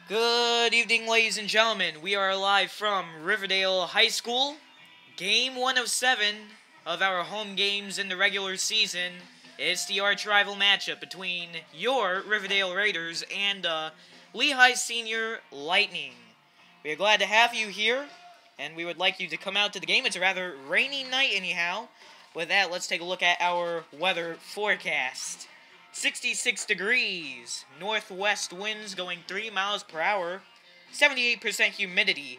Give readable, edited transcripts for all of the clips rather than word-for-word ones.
Good evening, ladies and gentlemen. We are live from Riverdale High School. Game 1 of 7 of our home games in the regular season. It's the arch-rival matchup between your Riverdale Raiders and Lehigh Senior Lightning. We are glad to have you here, and we would like you to come out to the game. It's a rather rainy night anyhow. With that, let's take a look at our weather forecast. 66 degrees, northwest winds going 3 miles per hour, 78% humidity.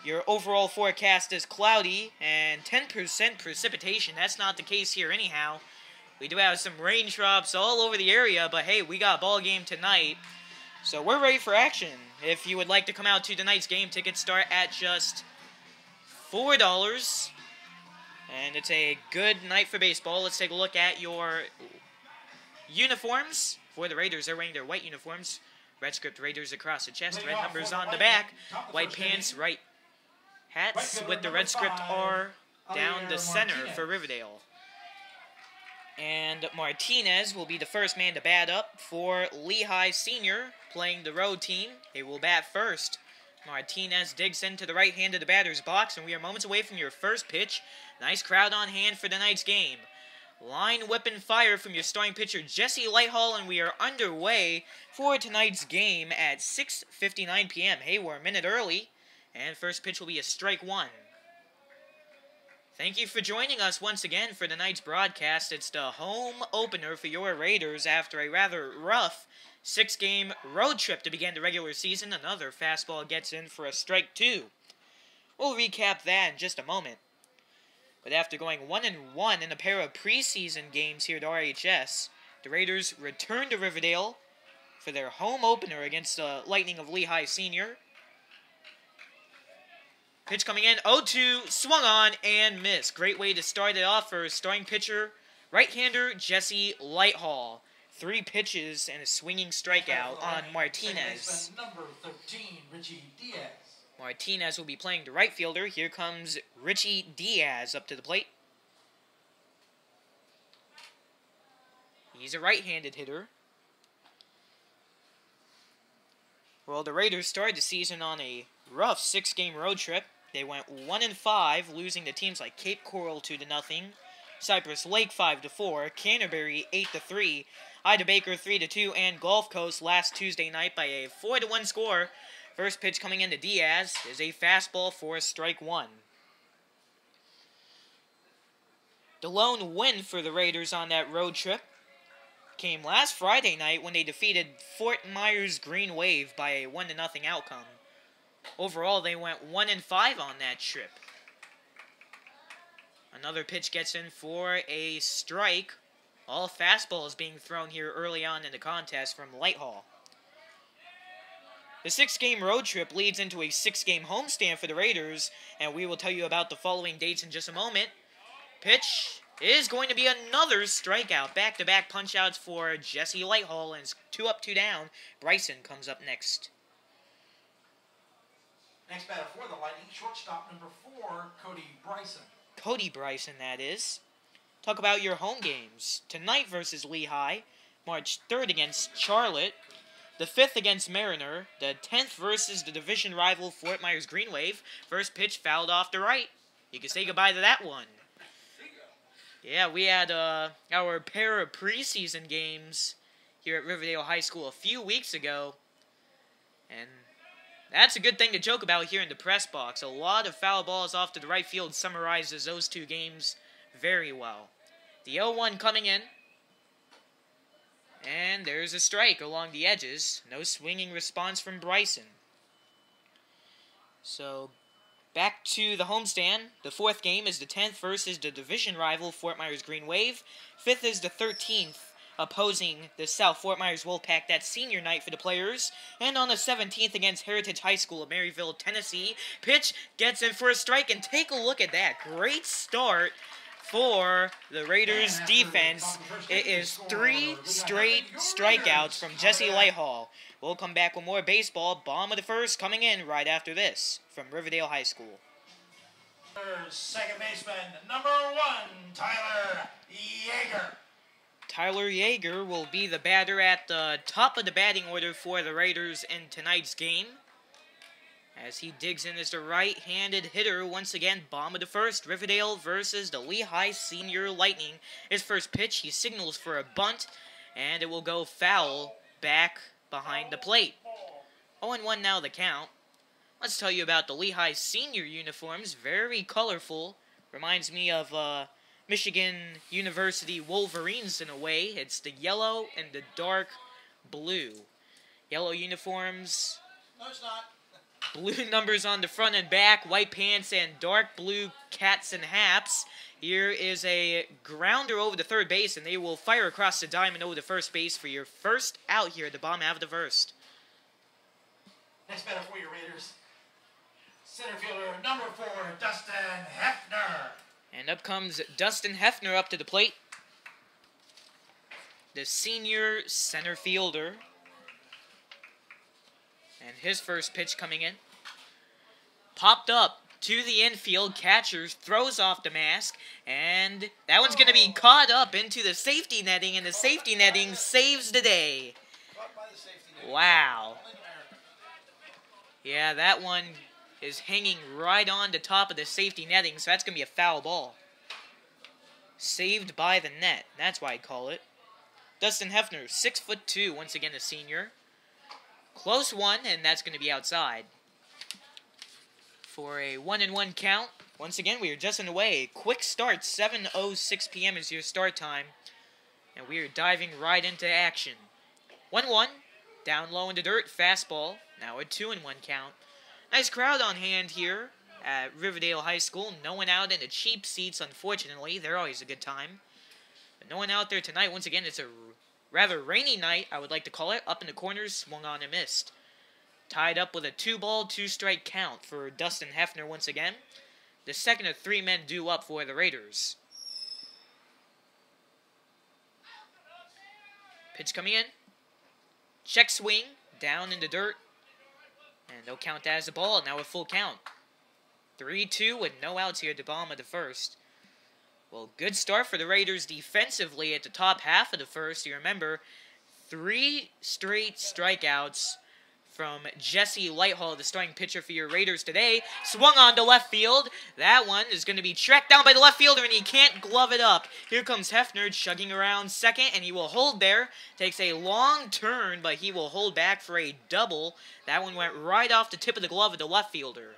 Your overall forecast is cloudy and 10% precipitation. That's not the case here anyhow. We do have some raindrops all over the area, but hey, we got a ball game tonight. So we're ready for action. If you would like to come out to tonight's game, tickets start at just $4. And it's a good night for baseball. Let's take a look at your uniforms for the Raiders. They're wearing their white uniforms. Red script Raiders across the chest, red numbers on the back, white pants, right hats with the red script R down the center for Riverdale. And Martinez will be the first man to bat up for Lehigh Senior, playing the road team. They will bat first. Martinez digs into the right hand of the batter's box, and we are moments away from your first pitch. Nice crowd on hand for tonight's game. Line whip and fire from your starting pitcher, Jesse Lighthall, and we are underway for tonight's game at 6:59 p.m. Hey, we're a minute early, and first pitch will be a strike one. Thank you for joining us once again for tonight's broadcast. It's the home opener for your Raiders after a rather rough 6-game road trip to begin the regular season. Another fastball gets in for a strike two. We'll recap that in just a moment. But after going 1-1 in a pair of preseason games here at RHS, the Raiders return to Riverdale for their home opener against the Lightning of Lehigh Senior. Pitch coming in, 0-2, swung on and missed. Great way to start it off for starting pitcher, right-hander Jesse Lighthall. 3 pitches and a swinging strikeout on Martinez. Number 13, Richie Diaz. Martinez will be playing the right fielder. Here comes Richie Diaz up to the plate. He's a right-handed hitter. Well, the Raiders started the season on a rough 6-game road trip. They went 1-5, losing to teams like Cape Coral 2-0, Cypress Lake 5-4, Canterbury 8-3, Ida Baker 3-2, and Gulf Coast last Tuesday night by a 4-1 score. First pitch coming into Diaz is a fastball for strike one. The lone win for the Raiders on that road trip came last Friday night when they defeated Fort Myers Green Wave by a 1-0 outcome. Overall, they went 1-5 on that trip. Another pitch gets in for a strike. All fastballs being thrown here early on in the contest from Lighthall. The 6-game road trip leads into a 6-game homestand for the Raiders, and we will tell you about the following dates in just a moment. Pitch is going to be another strikeout. Back-to-back punch-outs for Jesse Lighthall, and it's 2 up, 2 down. Bryson comes up next. Next batter for the Lightning, shortstop number 4, Cody Bryson. Cody Bryson, that is. Talk about your home games. Tonight versus Lehigh, March 3rd against Charlotte, the 5th against Mariner, the 10th versus the division rival Fort Myers Green Wave. First pitch fouled off the right. You can say goodbye to that one. Yeah, we had our pair of preseason games here at Riverdale High School a few weeks ago, and that's a good thing to joke about here in the press box. A lot of foul balls off to the right field summarizes those 2 games very well. The 0-1 coming in. And there's a strike along the edges. No swinging response from Bryson. So, back to the homestand. The 4th game is the 10th versus the division rival Fort Myers Green Wave. 5th is the 13th, opposing the South Fort Myers Wolfpack. That's senior night for the players. And on the 17th against Heritage High School of Maryville, Tennessee. Pitch gets in for a strike, and take a look at that. Great start for the Raiders defense. It is 3 straight strikeouts from Jesse Lighthall. We'll come back with more baseball. Bottom of the first coming in right after this from Riverdale High School. Second baseman, number 1, Tyler Yeager. Tyler Yeager will be the batter at the top of the batting order for the Raiders in tonight's game. As he digs in as the right-handed hitter, once again, bottom of the first, Riverdale versus the Lehigh Senior Lightning. His first pitch, he signals for a bunt, and it will go foul back behind the plate. 0-1 now the count. Let's tell you about the Lehigh Senior uniforms. Very colorful. Reminds me of Michigan University Wolverines in a way. It's the yellow and the dark blue. Yellow uniforms. No, it's not. Blue numbers on the front and back, white pants, and dark blue cats and hats. Here is a grounder over the third base, and they will fire across the diamond over the first base for your first out here at the bottom half of the first. Next batter for your Raiders. Center fielder number 4, Dustin Hefner. And up comes Dustin Hefner up to the plate. The senior center fielder. And his first pitch coming in. Popped up to the infield. Catcher throws off the mask. And that one's going to be caught up into the safety netting. And the safety netting saves the day. Wow. Yeah, that one is hanging right on the top of the safety netting. So that's going to be a foul ball. Saved by the net. That's why I call it. Dustin Hefner, 6'2", once again a senior. Close one, and that's going to be outside. For a 1-1 count. Once again, we are just underway. Quick start, 7:06 p.m. is your start time. And we are diving right into action. 1-1, down low in the dirt, fastball. Now a 2-1 count. Nice crowd on hand here at Riverdale High School. No one out in the cheap seats, unfortunately. They're always a good time. But no one out there tonight. Once again, it's a rather rainy night, I would like to call it. Up in the corners, swung on and missed. Tied up with a 2-ball, 2-strike count for Dustin Hefner once again. The second of 3 men due up for the Raiders. Pitch coming in. Check swing, down in the dirt. And they'll count that as a ball. Now a full count. 3-2 with no outs here at the bottom of the first. Well, good start for the Raiders defensively at the top half of the first. You remember, 3 straight strikeouts from Jesse Lighthall, the starting pitcher for your Raiders today. Swung on to left field. That one is going to be tracked down by the left fielder, and he can't glove it up. Here comes Hefner chugging around second, and he will hold there. Takes a long turn, but he will hold back for a double. That one went right off the tip of the glove of the left fielder.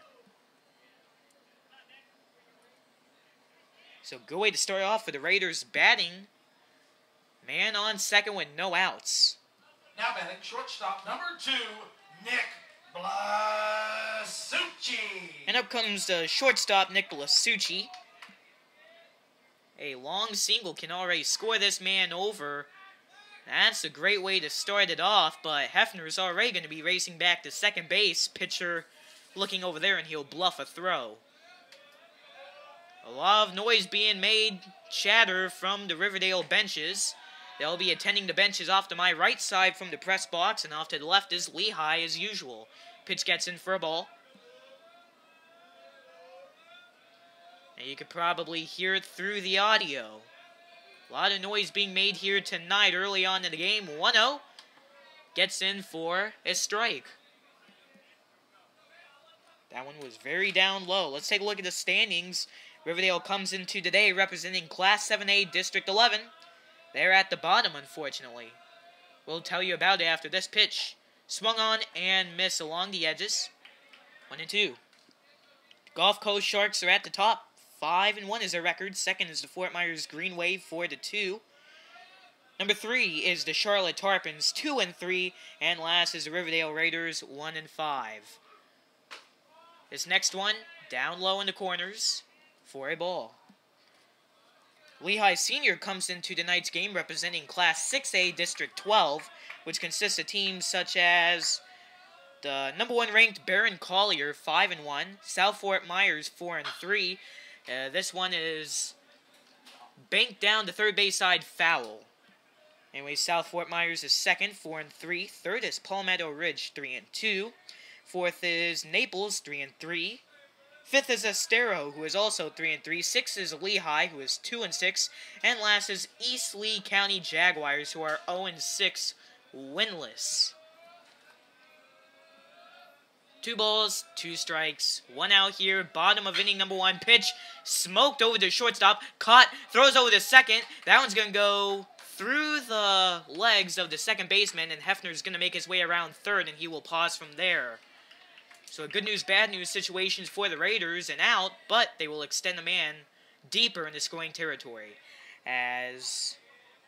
So good way to start off for the Raiders batting. Man on second with no outs. Now batting shortstop number 2, Nick Blasucci. And up comes the shortstop, Nick Blasucci. A long single can already score this man over. That's a great way to start it off, but Hefner is already going to be racing back to second base. Pitcher looking over there, and he'll bluff a throw. A lot of noise being made, chatter from the Riverdale benches. They'll be attending the benches off to my right side from the press box, and off to the left is Lehigh as usual. Pitch gets in for a ball. And you could probably hear it through the audio. A lot of noise being made here tonight early on in the game. 1-0 gets in for a strike. That one was very down low. Let's take a look at the standings. Riverdale comes into today representing Class 7A District 11. They're at the bottom, unfortunately. We'll tell you about it after this pitch. Swung on and missed along the edges. 1-2. Gulf Coast Sharks are at the top. 5-1 is their record. Second is the Fort Myers Green Wave, 4-2. Number 3 is the Charlotte Tarpons, 2-3. And last is the Riverdale Raiders, 1-5. This next one, down low in the corners for a ball. Lehigh Senior comes into tonight's game representing Class 6A District 12, which consists of teams such as the number 1 ranked Barron Collier, 5-1, South Fort Myers, 4-3. This one is banked down the third base side foul. Anyway, South Fort Myers is second, 4-3. Third is Palmetto Ridge, 3-2. Fourth is Naples, 3-3. Fifth is Estero, who is also 3-3. Sixth is Lehigh, who is 2-6. And last is East Lee County Jaguars, who are 0-6, winless. 2 balls, 2 strikes, 1 out here. Bottom of inning number 1. Pitch smoked over to shortstop. Caught, throws over to second. That one's going to go through the legs of the second baseman, and Hefner's going to make his way around third, and he will pause from there. So a good news, bad news situations for the Raiders, and out, but they will extend the man deeper in the scoring territory, as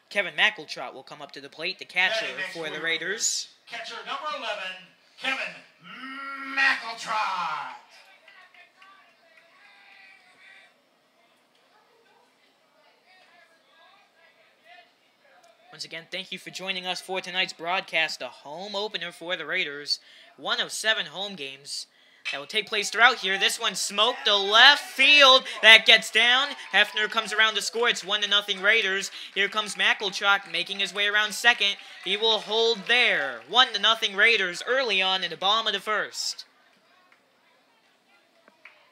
Kevin McEltrott will come up to the plate, the catcher for the Raiders. Catcher number 11, Kevin McEltrott. Once again, thank you for joining us for tonight's broadcast, the home opener for the Raiders. 1 of 7 home games that will take place throughout here. This one smoked to left field. That gets down. Hefner comes around to score. It's 1-0 Raiders. Here comes McEltrott making his way around second. He will hold there. 1-0 Raiders early on in the bottom of the first.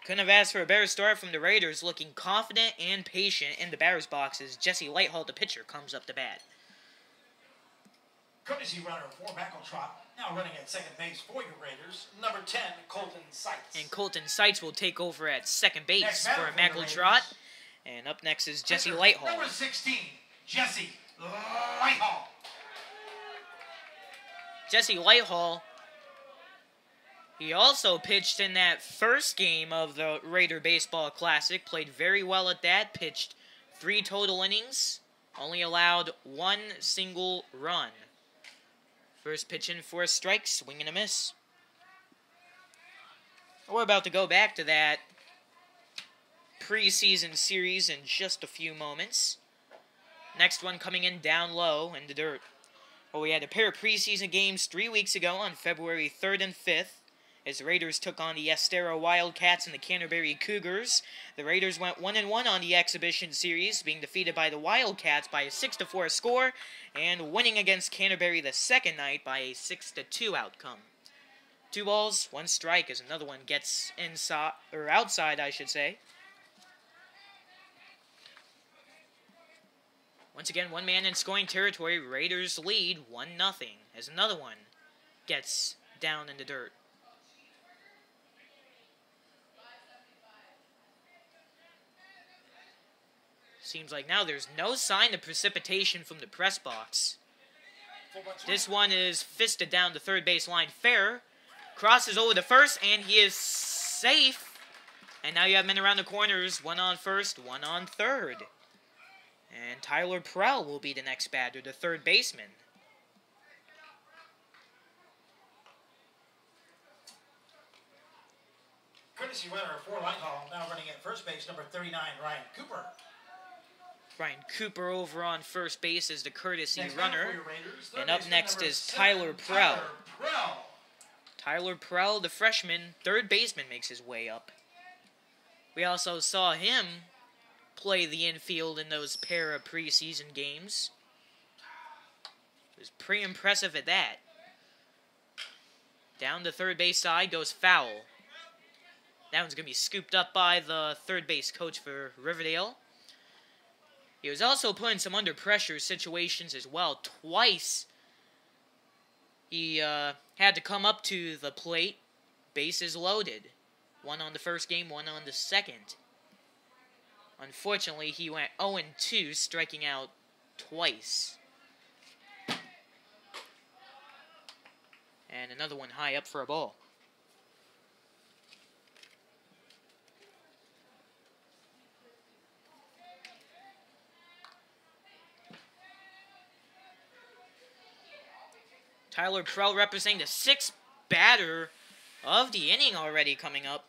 Couldn't have asked for a better start from the Raiders, looking confident and patient in the batter's box as Jesse Lighthall, the pitcher, comes up to bat. Courtesy runner for McEltrott, now running at second base for your Raiders, number 10, Colton Seitz. And Colton Seitz will take over at second base for McEltrott. And up next is Jesse Lighthall. Number 16, Jesse Lighthall. Jesse Lighthall, he also pitched in that first game of the Raider Baseball Classic, played very well at that, pitched 3 total innings, only allowed 1 single run. First pitch in for a strike, swing and a miss. We're about to go back to that preseason series in just a few moments. Next one coming in down low in the dirt. Well, we had a pair of preseason games 3 weeks ago on February 3rd and 5th. As the Raiders took on the Estero Wildcats and the Canterbury Cougars. The Raiders went 1-1 on the exhibition series, being defeated by the Wildcats by a 6-4 score, and winning against Canterbury the second night by a 6-2 outcome. 2 balls, 1 strike as another one gets inside, or outside, I should say. Once again, 1 man in scoring territory. Raiders lead 1-0 as another one gets down in the dirt. Seems like now there's no sign of precipitation from the press box. This one is fisted down the third base line fair. Crosses over to first, and he is safe. And now you have men around the corners. 1 on first, 1 on third. And Tyler Prell will be the next batter, the third baseman. Courtesy runner for Lighthall, now running at first base, number 39, Ryan Cooper. Ryan Cooper over on first base is the courtesy Next runner. Raiders, And up next is Tyler Prell. Tyler Prell, the freshman, third baseman, makes his way up. We also saw him play the infield in those pair of preseason games. It was pretty impressive at that. Down the third base side goes foul. That one's going to be scooped up by the third base coach for Riverdale. He was also put in some under pressure situations as well. Twice he had to come up to the plate, bases loaded. 1 on the first game, 1 on the second. Unfortunately, he went 0-2, striking out twice. And another one high up for a ball. Tyler Prell representing the 6th batter of the inning already coming up.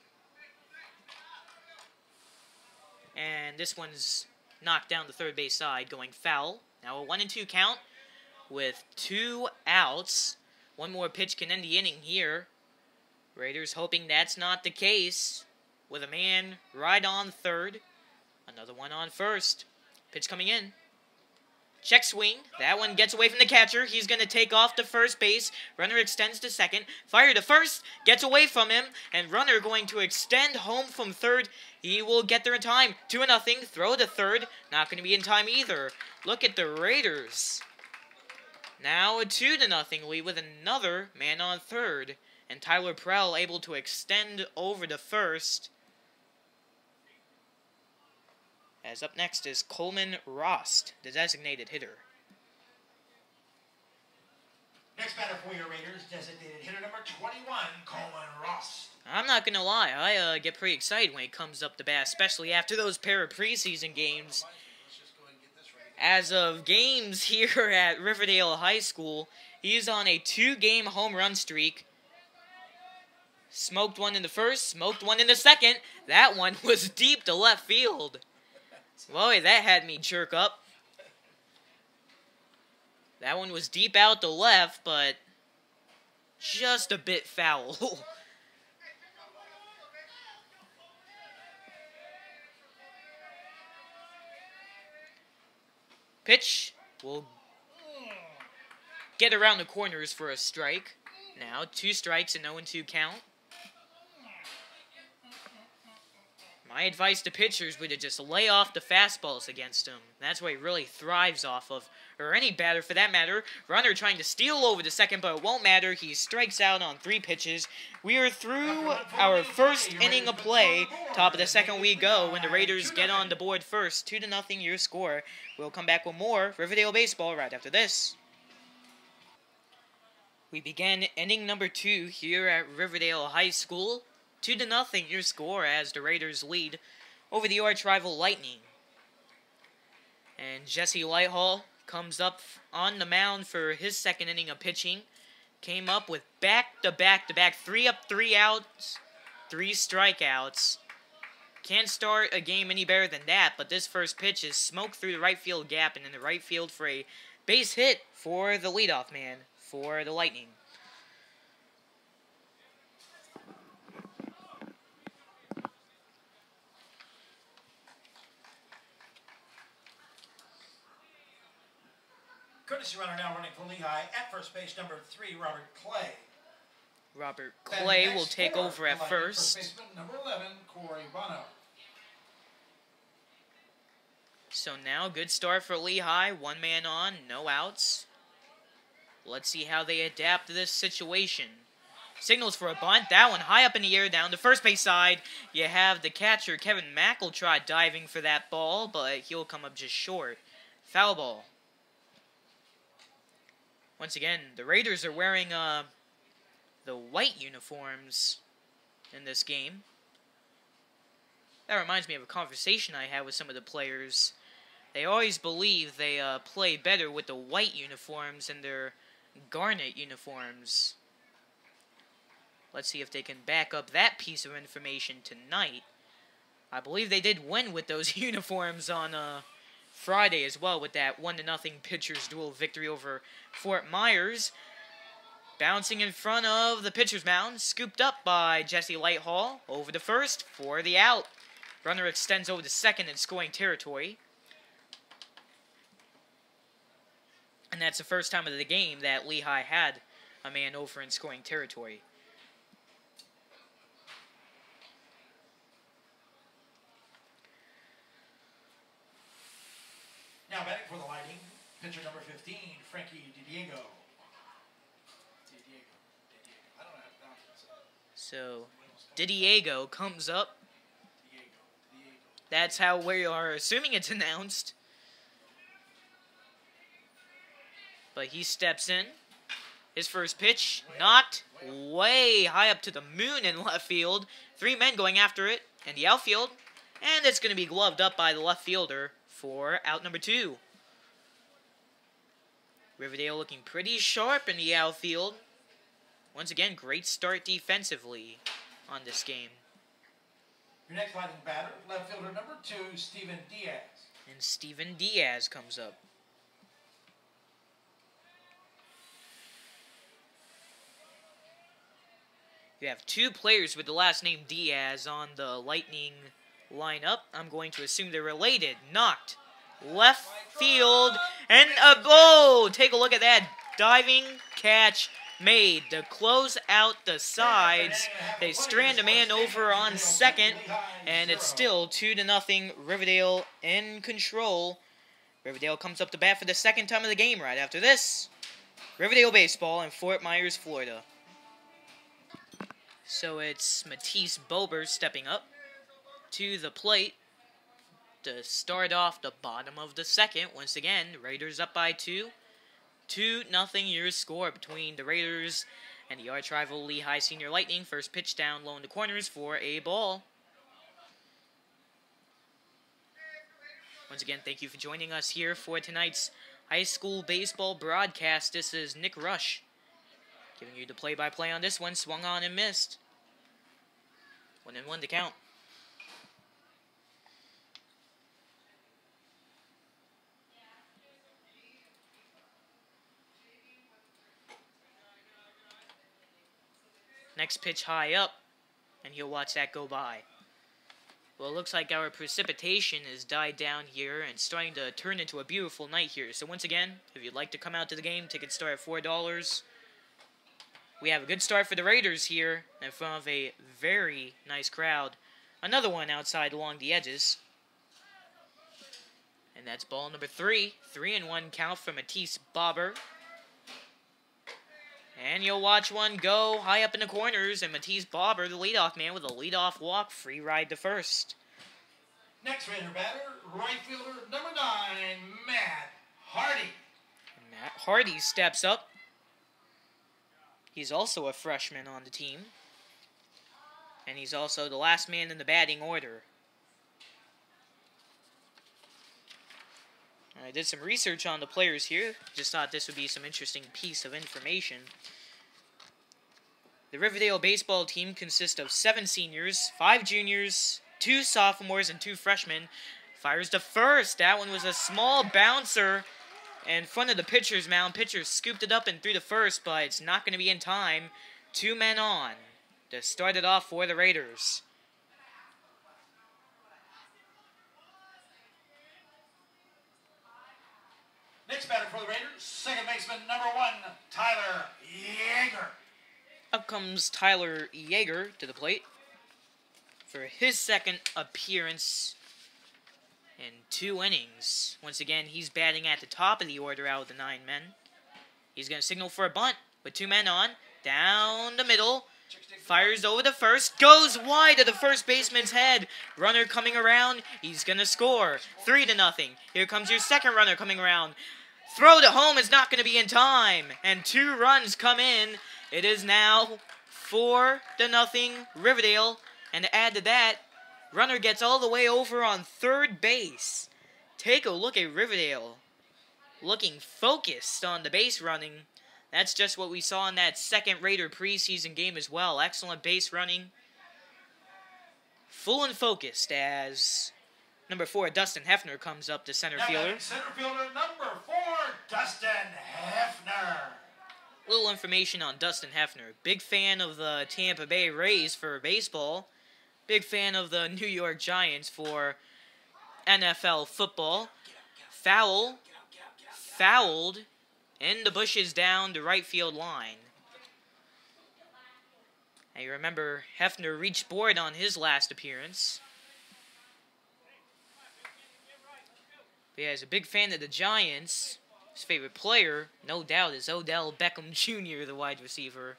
And this one's knocked down the third base side, going foul. Now a 1-2 count with 2 outs. 1 more pitch can end the inning here. Raiders hoping that's not the case. With a man right on third. Another one on first. Pitch coming in. Check swing. That one gets away from the catcher. He's going to take off to first base. Runner extends to second. Fire to first. Gets away from him. And runner going to extend home from third. He will get there in time. 2-0. Throw to third. Not going to be in time either. Look at the Raiders. Now a 2-0 lead with another man on third. And Tyler Prell able to extend over to first. As up next is Coleman Rost, the designated hitter. Next batter for your Raiders, designated hitter number 21, Coleman Rost. I'm not going to lie, I get pretty excited when it comes up to bat, especially after those pair of preseason games. As of games here at Riverdale High School, he's on a 2-game home run streak. Smoked one in the first, smoked one in the second. That one was deep to left field. Boy, that had me jerk up. That one was deep out to left, but just a bit foul. Pitch will get around the corners for a strike. Now, 2 strikes and 0-2 count. My advice to pitchers would to just lay off the fastballs against him. That's what he really thrives off of. Or any batter for that matter. Runner trying to steal over to second, but it won't matter. He strikes out on 3 pitches. We are through our first inning of play. Top of the second we go when the Raiders get on the board first. 2-0 your score. We'll come back with more Riverdale baseball right after this. We begin inning number 2 here at Riverdale High School. 2-0 your score as the Raiders lead over the arch rival Lightning. And Jesse Lighthall comes up on the mound for his second inning of pitching. Came up with back-to-back-to-back 3 up, 3 outs, 3 strikeouts. Can't start a game any better than that, but this first pitch is smoked through the right field gap and in the right field for a base hit for the leadoff man for the Lightning. Courtesy runner now running for Lehigh at first base, number 3, Robert Clay. Robert Clay will take over at first. First baseman, number 11, Corey Bono. So now, good start for Lehigh. 1 man on, no outs. Let's see how they adapt to this situation. Signals for a bunt. That one high up in the air down the first base side. You have the catcher, Kevin McEltrott, diving for that ball, but he'll come up just short. Foul ball. Once again, the Raiders are wearing the white uniforms in this game. That reminds me of a conversation I had with some of the players. They always believe they play better with the white uniforms than their garnet uniforms. Let's see if they can back up that piece of information tonight. I believe they did win with those uniforms on Friday as well with that 1-0 pitcher's duel victory over Fort Myers. Bouncing in front of the pitcher's mound, scooped up by Jesse Lighthall over to first for the out. Runner extends over to second in scoring territory. And that's the first time of the game that Lehigh had a man over in scoring territory. Now batting for the Lightning, pitcher number 15, Frankie DiDiego. I don't know how to pronounce it. So, DiDiego comes up. That's how we are assuming it's announced. But he steps in. His first pitch, knocked way high up to the moon in left field. 3 men going after it in the outfield. And it's going to be gloved up by the left fielder for out number 2. Riverdale looking pretty sharp in the outfield. Once again, great start defensively on this game. Your next Lightning batter, left fielder number 2, Steven Diaz. And Steven Diaz comes up. You have 2 players with the last name Diaz on the Lightning lineup. I'm going to assume they're related. Knocked left field. And oh, take a look at that. Diving catch made to close out the sides. They strand a man over on second, and it's still 2-0 Riverdale in control. Riverdale comes up to bat for the second time of the game right after this. Riverdale baseball in Fort Myers, Florida. So it's Matisse Bober stepping up to the plate to start off the bottom of the second. Once again, Raiders up by 2. 2-0 your score between the Raiders and the arch-rival Lehigh Senior Lightning. First pitch down low in the corners for a ball. Once again, thank you for joining us here for tonight's high school baseball broadcast. This is Nick Rush giving you the play-by-play on this one. Swung on and missed. 1-1 to count. Next pitch high up, and he'll watch that go by. Well, it looks like our precipitation has died down here and starting to turn into a beautiful night here. So once again, if you'd like to come out to the game, tickets start at $4. We have a good start for the Raiders here in front of a very nice crowd. Another one outside along the edges. And that's ball number 3. 3-1 count for Matisse Bober. And you'll watch one go high up in the corners, and Matisse Bober, the leadoff man, with a leadoff walk, free ride to first. Next Raider batter, right fielder, number 9, Matt Hardy. And Matt Hardy steps up. He's also a freshman on the team. And he's also the last man in the batting order. I did some research on the players here. Just thought this would be some interesting piece of information. The Riverdale baseball team consists of 7 seniors, 5 juniors, 2 sophomores, and 2 freshmen. Fires to first. That one was a small bouncer in front of the pitcher's mound. Pitcher scooped it up and threw to first, but it's not going to be in time. 2 men on to start it off for the Raiders. Next batter for the Raiders, second baseman, number 1, Tyler Yeager. Up comes Tyler Yeager to the plate for his second appearance in 2 innings. Once again, he's batting at the top of the order out of the 9 men. He's going to signal for a bunt with 2 men on. Down the middle. Fires over to first. Goes wide of the first baseman's head. Runner coming around. He's going to score. 3-0. Here comes your second runner coming around. Throw to home is not going to be in time. And 2 runs come in. It is now 4-0 Riverdale. And to add to that, runner gets all the way over on third base. Take a look at Riverdale. Looking focused on the base running. That's just what we saw in that second Raider preseason game as well. Excellent base running. Full and focused as number 4, Dustin Hefner, comes up to center fielder. Center fielder, number 4, Dustin Hefner. Little information on Dustin Hefner. Big fan of the Tampa Bay Rays for baseball. Big fan of the New York Giants for NFL football. Fouled in the bushes down the right field line. And you remember Hefner reached board on his last appearance. But yeah, he's a big fan of the Giants. His favorite player, no doubt, is Odell Beckham Jr., the wide receiver.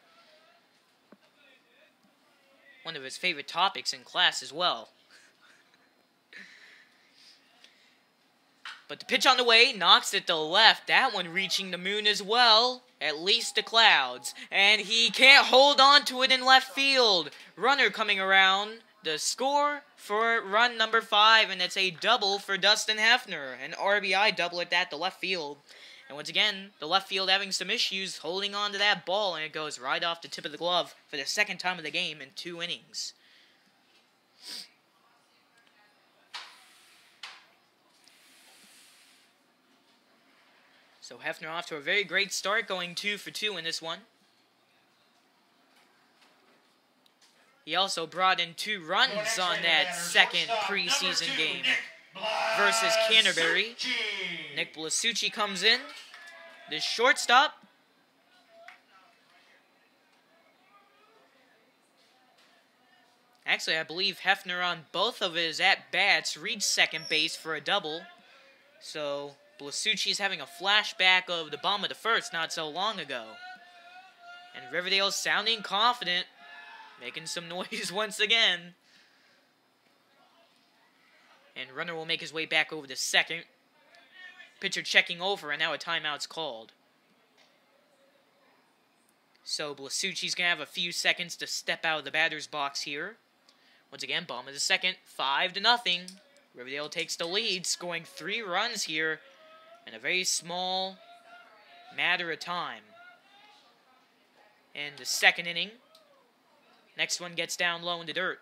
One of his favorite topics in class as well. But the pitch on the way, knocks it to left. That one reaching the moon as well. At least the clouds. And he can't hold on to it in left field. Runner coming around. The score for run number 5. And it's a double for Dustin Hefner. An RBI double at that to left field. And once again, the left field having some issues holding on to that ball. And it goes right off the tip of the glove for the second time of the game in 2 innings. So Hefner off to a very great start, going 2 for 2 in this one. He also brought in 2 runs on that second preseason game. versus Canterbury. Nick Blasucci comes in. The shortstop. Actually, I believe Hefner on both of his at-bats reached second base for a double. So, Blasucci's having a flashback of the bomb of the first not so long ago. And Riverdale's sounding confident, making some noise once again. And runner will make his way back over to second. Pitcher checking over, and now a timeout's called. So Blasucci's going to have a few seconds to step out of the batter's box here. Once again, bottom of the second, 5-0. Riverdale takes the lead, scoring 3 runs here in a very small matter of time. In the second inning, next one gets down low in the dirt.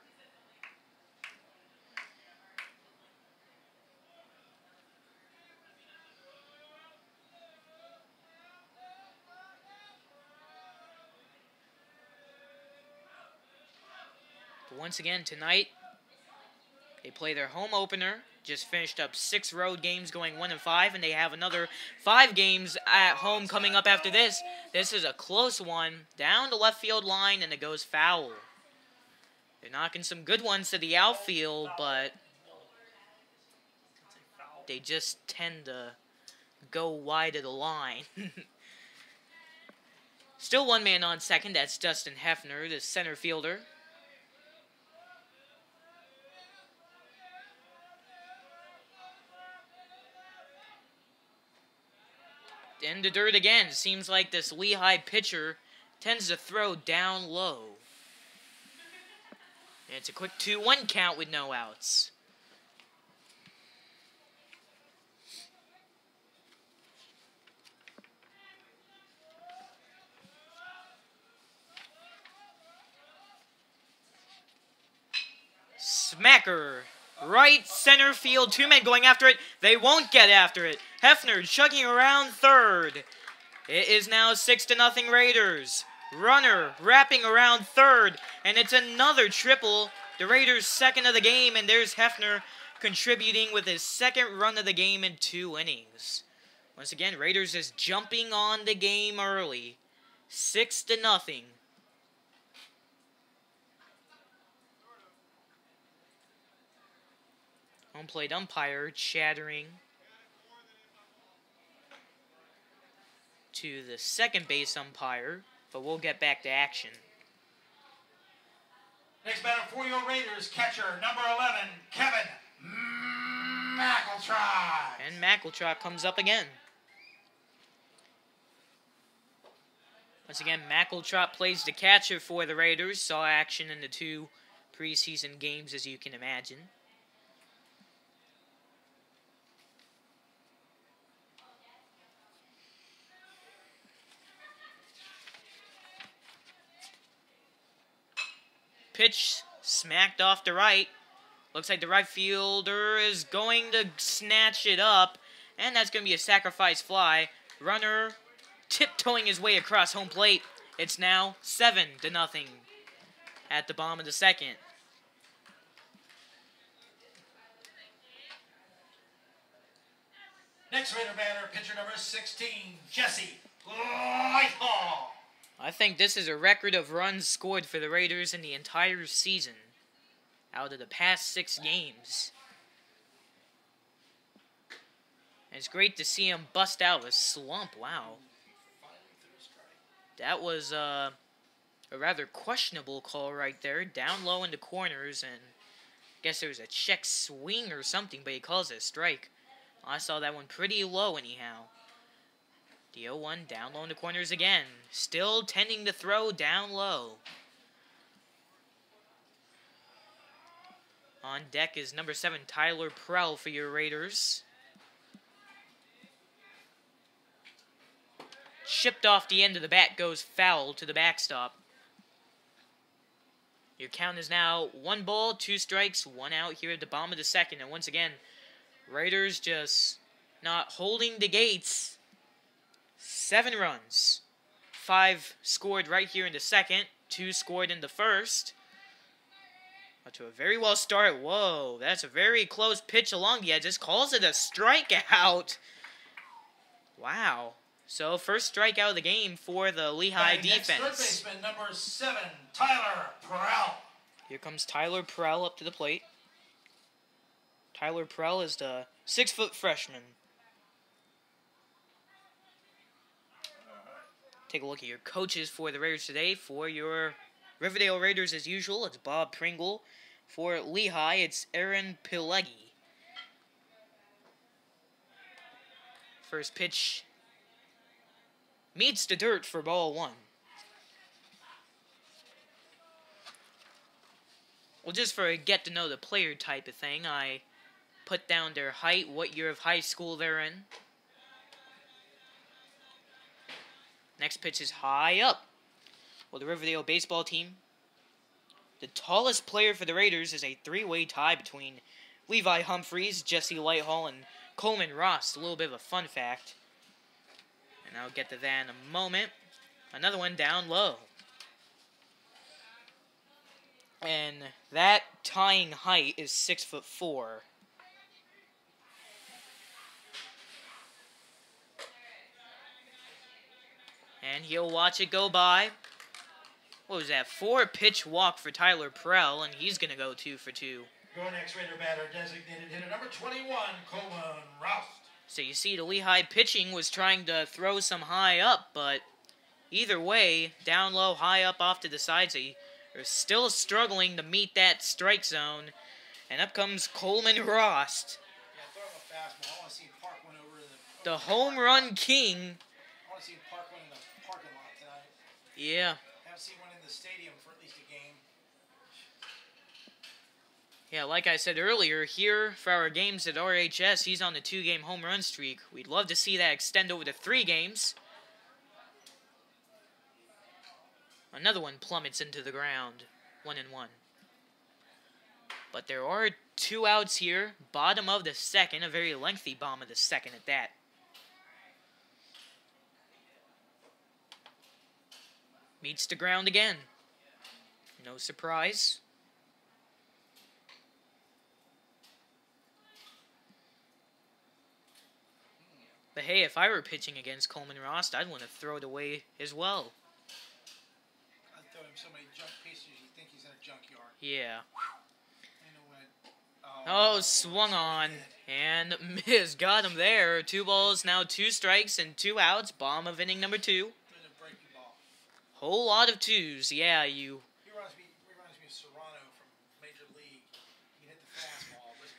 But once again, tonight, they play their home opener. Just finished up 6 road games going 1-5, and they have another 5 games at home coming up after this. This is a close one, down the left field line, and it goes foul. They're knocking some good ones to the outfield, but they just tend to go wide of the line. Still one man on second, that's Dustin Hefner, the center fielder. In the dirt again. Seems like this Lehigh pitcher tends to throw down low. And it's a quick 2-1 count with no outs. Smacker. Right center field, 2 men going after it. They won't get after it. Hefner chugging around third. It is now 6-0 Raiders. Runner wrapping around third, and it's another triple. The Raiders' second of the game, and there's Hefner contributing with his second run of the game in 2 innings. Once again, Raiders is jumping on the game early. 6-0. Home plate umpire chattering to the second base umpire, but we'll get back to action. Next batter for your Raiders, catcher number 11, Kevin McEltrott. And McEltrott comes up again. Once again, McEltrott plays the catcher for the Raiders. Saw action in the 2 preseason games, as you can imagine. Pitch smacked off the right. Looks like the right fielder is going to snatch it up. And that's going to be a sacrifice fly. Runner tiptoeing his way across home plate. It's now 7-0 at the bottom of the second. Next Raider batter, pitcher number 16, Jesse Lehigh. I think this is a record of runs scored for the Raiders in the entire season, out of the past 6 games. And it's great to see him bust out of a slump. Wow. That was a rather questionable call right there. Down low in the corners, and I guess there was a check swing or something, but he calls it a strike. I saw that one pretty low anyhow. The 0-1 down low in the corners again. Still tending to throw down low. On deck is number 7, Tyler Prell for your Raiders. Chipped off the end of the bat, goes foul to the backstop. Your count is now 1 ball, 2 strikes, 1 out here at the bottom of the second. And once again, Raiders just not holding the gates. 7 runs. 5 scored right here in the second. 2 scored in the first. To a very well start. Whoa, that's a very close pitch along the edge. Just calls it a strikeout. Wow. So, first strikeout of the game for the Lehigh defense. Third baseman, number 7, Tyler Perrell. Here comes Tyler Perrell up to the plate. Tyler Perrell is the 6-foot freshman. Take a look at your coaches for the Raiders today. For your Riverdale Raiders, as usual, it's Bob Pringle. For Lehigh, it's Aaron Pileggi. First pitch meets the dirt for ball 1. Well, just for a get-to-know-the-player type of thing, I put down their height, what year of high school they're in. Next pitch is high up. Well, the Riverdale baseball team, the tallest player for the Raiders is a 3-way tie between Levi Humphreys, Jesse Lighthall, and Coleman Ross. A little bit of a fun fact. And I'll get to that in a moment. Another one down low. And that tying height is 6'4". And he'll watch it go by. What was that? 4-pitch walk for Tyler Perrell, and he's going to go 2 for 2. Your next Raider batter, designated hitter number 21, Coleman Roust. So you see the Lehigh pitching was trying to throw some high up, but either way, down low, high up off to the sides, they are still struggling to meet that strike zone. And up comes Coleman Rost. Yeah, throw him a fastball. I want to see Park win over the home run king. I want to see Park win in the parking lot tonight. Yeah. I haven't seen one in the stadium for at least a game. Yeah, like I said earlier, here for our games at RHS, he's on the 2-game home run streak. We'd love to see that extend over to 3 games. Another one plummets into the ground. 1-1. But there are 2 outs here. Bottom of the second. A very lengthy bottom of the second at that. Meets the ground again. No surprise. But hey, if I were pitching against Coleman Rost, I'd want to throw it away as well. I'd throw him so many junk pieces you think he's in a junkyard. Yeah. Oh, swung on. And Miz got him there. 2 balls, now 2 strikes and 2 outs. Bottom of inning number 2. Whole lot of 2s. Yeah, you... He reminds me of Serrano from Major League. He hit the fastball, but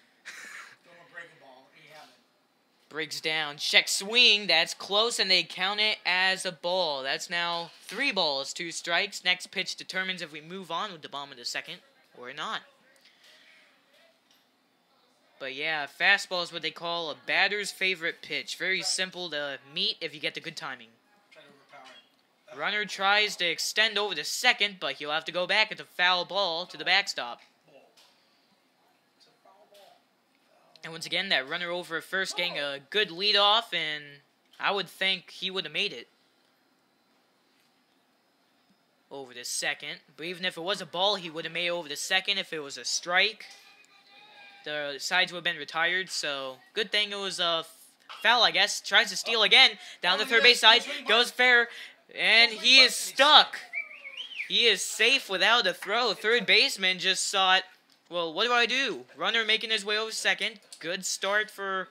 throw him a breaking ball. He had it. Breaks down. Check swing. That's close, and they count it as a ball. That's now 3 balls, 2 strikes. Next pitch determines if we move on with the bottom of the second or not. But yeah, fastball is what they call a batter's favorite pitch. Very simple to meet if you get the good timing. Runner tries to extend over to second, but he'll have to go back. It's a foul ball to the backstop. And once again, that runner over at first getting a good leadoff, and I would think he would have made it over to second. But even if it was a ball, he would have made it over to second. If it was a strike, the sides would have been retired. So good thing it was a foul, I guess. Tries to steal again. Down the third base side. Goes fair. And he is stuck. He is safe without a throw. Third baseman just thought, well, what do I do? Runner making his way over second. Good start for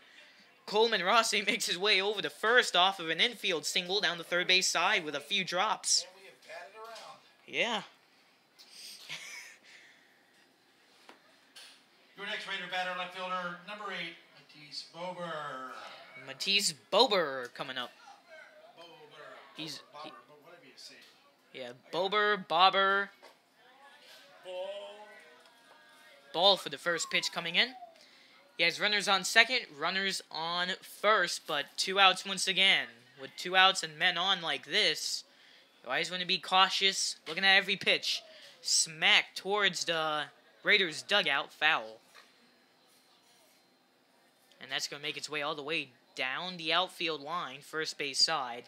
Coleman Ross. He makes his way over to first off of an infield single down the third base side with a few drops. Yeah. Your next Raider batter, left fielder, number 8, Matisse Bober. Matisse Bober coming up. He's whatever you say. Yeah, Bober, Bobber. Ball for the first pitch coming in. He has runners on second, runners on first, but 2 outs once again. With 2 outs and men on like this, you always want to be cautious, looking at every pitch. Smack towards the Raiders' dugout, foul. And that's going to make its way all the way down the outfield line, first base side.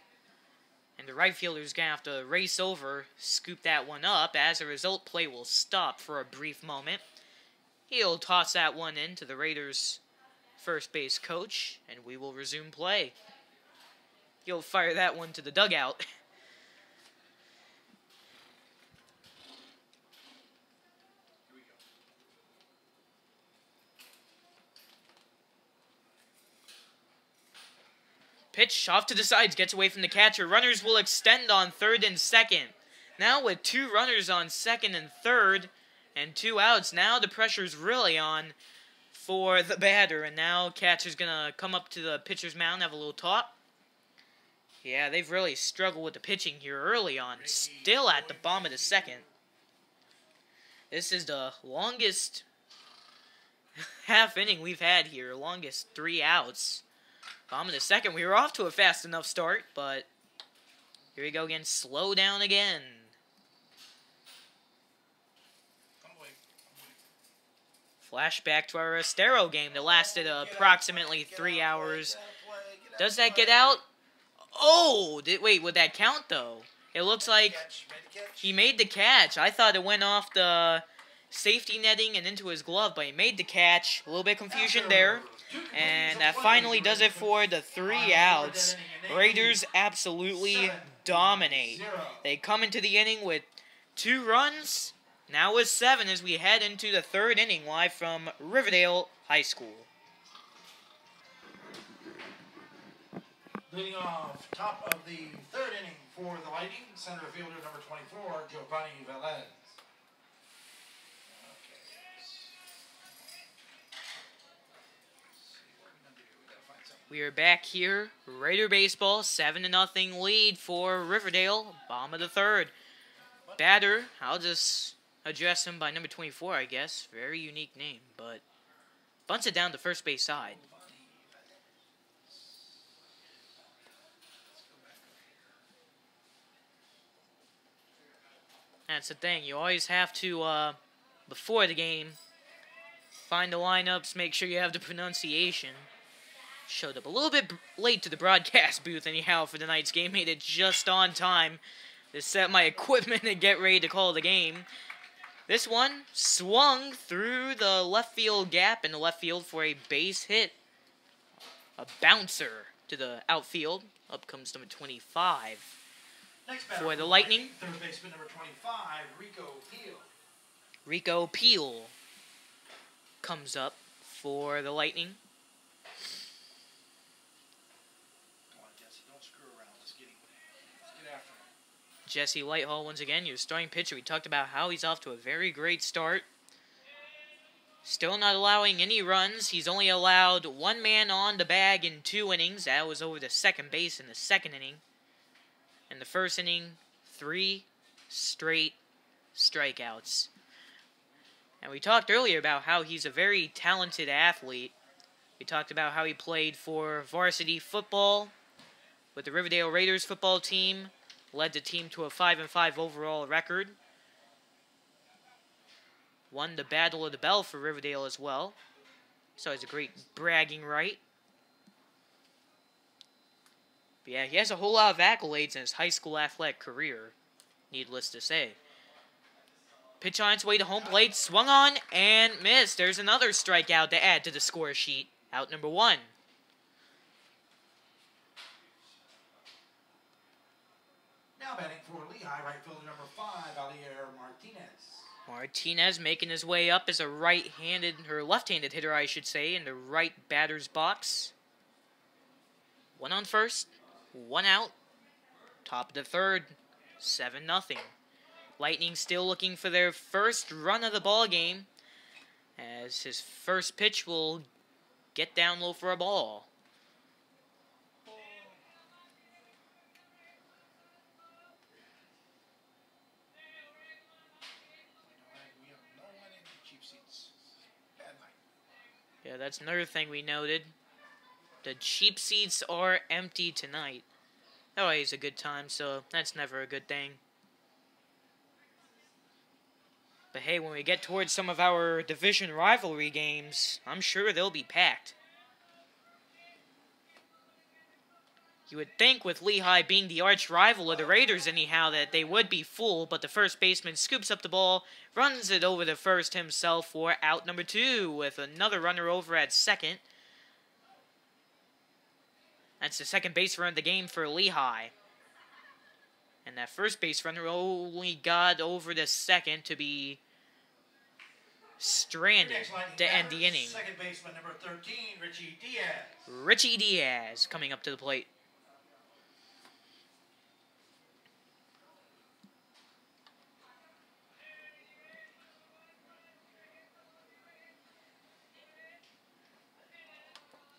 And the right fielder's going to have to race over, scoop that one up. As a result, play will stop for a brief moment. He'll toss that one in to the Raiders' first base coach, and we will resume play. He'll fire that one to the dugout. Pitch off to the sides, gets away from the catcher. Runners will extend on third and second. Now with 2 runners on second and third and 2 outs, now the pressure's really on for the batter. And now catcher's going to come up to the pitcher's mound, have a little talk. Yeah, they've really struggled with the pitching here early on. Still at the bottom of the second. This is the longest half inning we've had here. Longest 3 outs. Bottom of the second, we were off to a fast enough start, but here we go again. Slow down again. Flashback to our Estero game that lasted approximately 3 hours. Does that get out? Oh! Wait, would that count, though? It looks like he made the catch. I thought it went off the safety netting and into his glove, but he made the catch. A little bit of confusion there. And that finally does it for the 3 outs. Raiders absolutely dominate. They come into the inning with 2 runs. Now with 7 as we head into the 3rd inning live from Riverdale High School. Leading off, top of the 3rd inning for the Lightning, center fielder number 24, Giovanni Velez. We are back here. Raider baseball, 7-0 lead for Riverdale. Bottom of the 3rd. Batter, I'll just address him by number 24, I guess. Very unique name, but bunts it down the first base side. That's the thing. You always have to, before the game, find the lineups, make sure you have the pronunciation. Showed up a little bit late to the broadcast booth anyhow for tonight's game. Made it just on time to set my equipment and get ready to call the game. This one swung through the left field gap in the left field for a base hit. A bouncer to the outfield. Up comes number 25 for the Lightning. Third baseman number 25, Rico Peel. Rico Peel comes up for the Lightning. Jesse Lighthall, once again, your starting pitcher. We talked about how he's off to a very great start. Still not allowing any runs. He's only allowed 1 man on the bag in 2 innings. That was over the second base in the 2nd inning. In the 1st inning, 3 straight strikeouts. And we talked earlier about how he's a very talented athlete. We talked about how he played for varsity football with the Riverdale Raiders football team. Led the team to a 5-5 overall record. Won the Battle of the Bell for Riverdale as well. So it's a great bragging right. But yeah, he has a whole lot of accolades in his high school athletic career, needless to say. Pitch on its way to home plate, swung on and missed. There's another strikeout to add to the score sheet. Out number 1. Now batting for Lehigh, right fielder number 5, Alier Martinez. Martinez making his way up as a right-handed, or left-handed hitter, I should say, in the right batter's box. 1 on first, 1 out. Top of the 3rd, 7-0. Lightning still looking for their first run of the ball game, as his first pitch will get down low for a ball. Yeah, that's another thing we noted. The cheap seats are empty tonight. Always a good time, so that's never a good thing. But hey, when we get towards some of our division rivalry games, I'm sure they'll be packed. You would think with Lehigh being the arch rival of the Raiders anyhow that they would be full, but the first baseman scoops up the ball, runs it over to first himself for out number 2 with another runner over at second. That's the second base run of the game for Lehigh. And that first base runner only got over to second to be stranded to end the inning. Second baseman number 13, Richie Diaz. Richie Diaz coming up to the plate.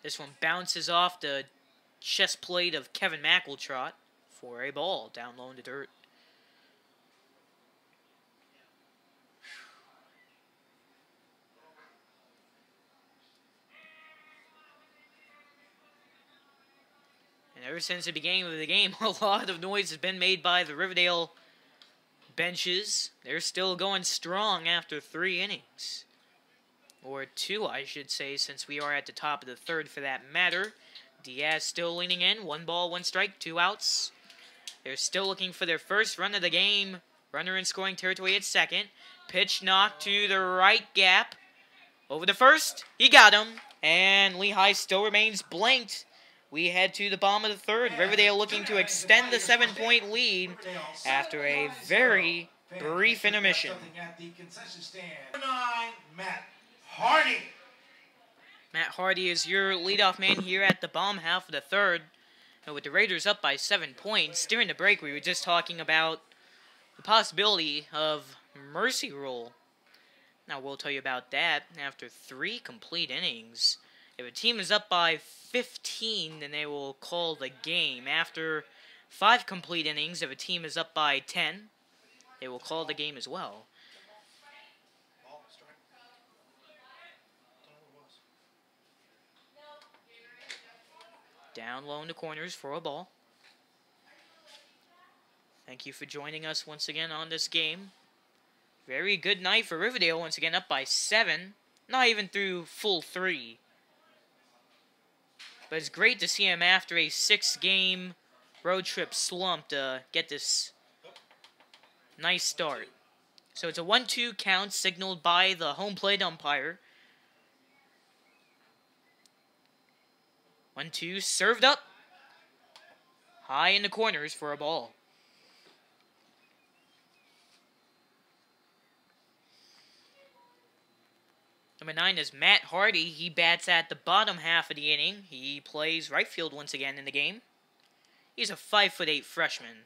This one bounces off the chest plate of Kevin McEltrott for a ball down low in the dirt. And ever since the beginning of the game, a lot of noise has been made by the Riverdale benches. They're still going strong after 3 innings. Or 2, I should say, since we are at the top of the 3rd for that matter. Diaz still leaning in. 1 ball, 1 strike, 2 outs. They're still looking for their first run of the game. Runner in scoring territory at second. Pitch knocked to the right gap. Over the first. He got him. And Lehigh still remains blanked. We head to the bottom of the 3rd. Riverdale looking to extend the 7-point lead after a very brief intermission. Matt Hardy is your leadoff man here at the bottom half of the 3rd. And with the Raiders up by 7 points, during the break we were just talking about the possibility of mercy rule. Now we'll tell you about that after 3 complete innings. If a team is up by 15, then they will call the game. After 5 complete innings, if a team is up by 10, they will call the game as well. Down low in the corners for a ball. Thank you for joining us once again on this game. Very good night for Riverdale, once again up by 7. Not even through full 3. But it's great to see him after a 6-game road trip slump to get this nice start. So it's a 1-2 count signaled by the home plate umpire. 1-2 served up. High in the corners for a ball. Number 9 is Matt Hardy. He bats at the bottom half of the inning. He plays right field once again in the game. He's a 5'8" freshman.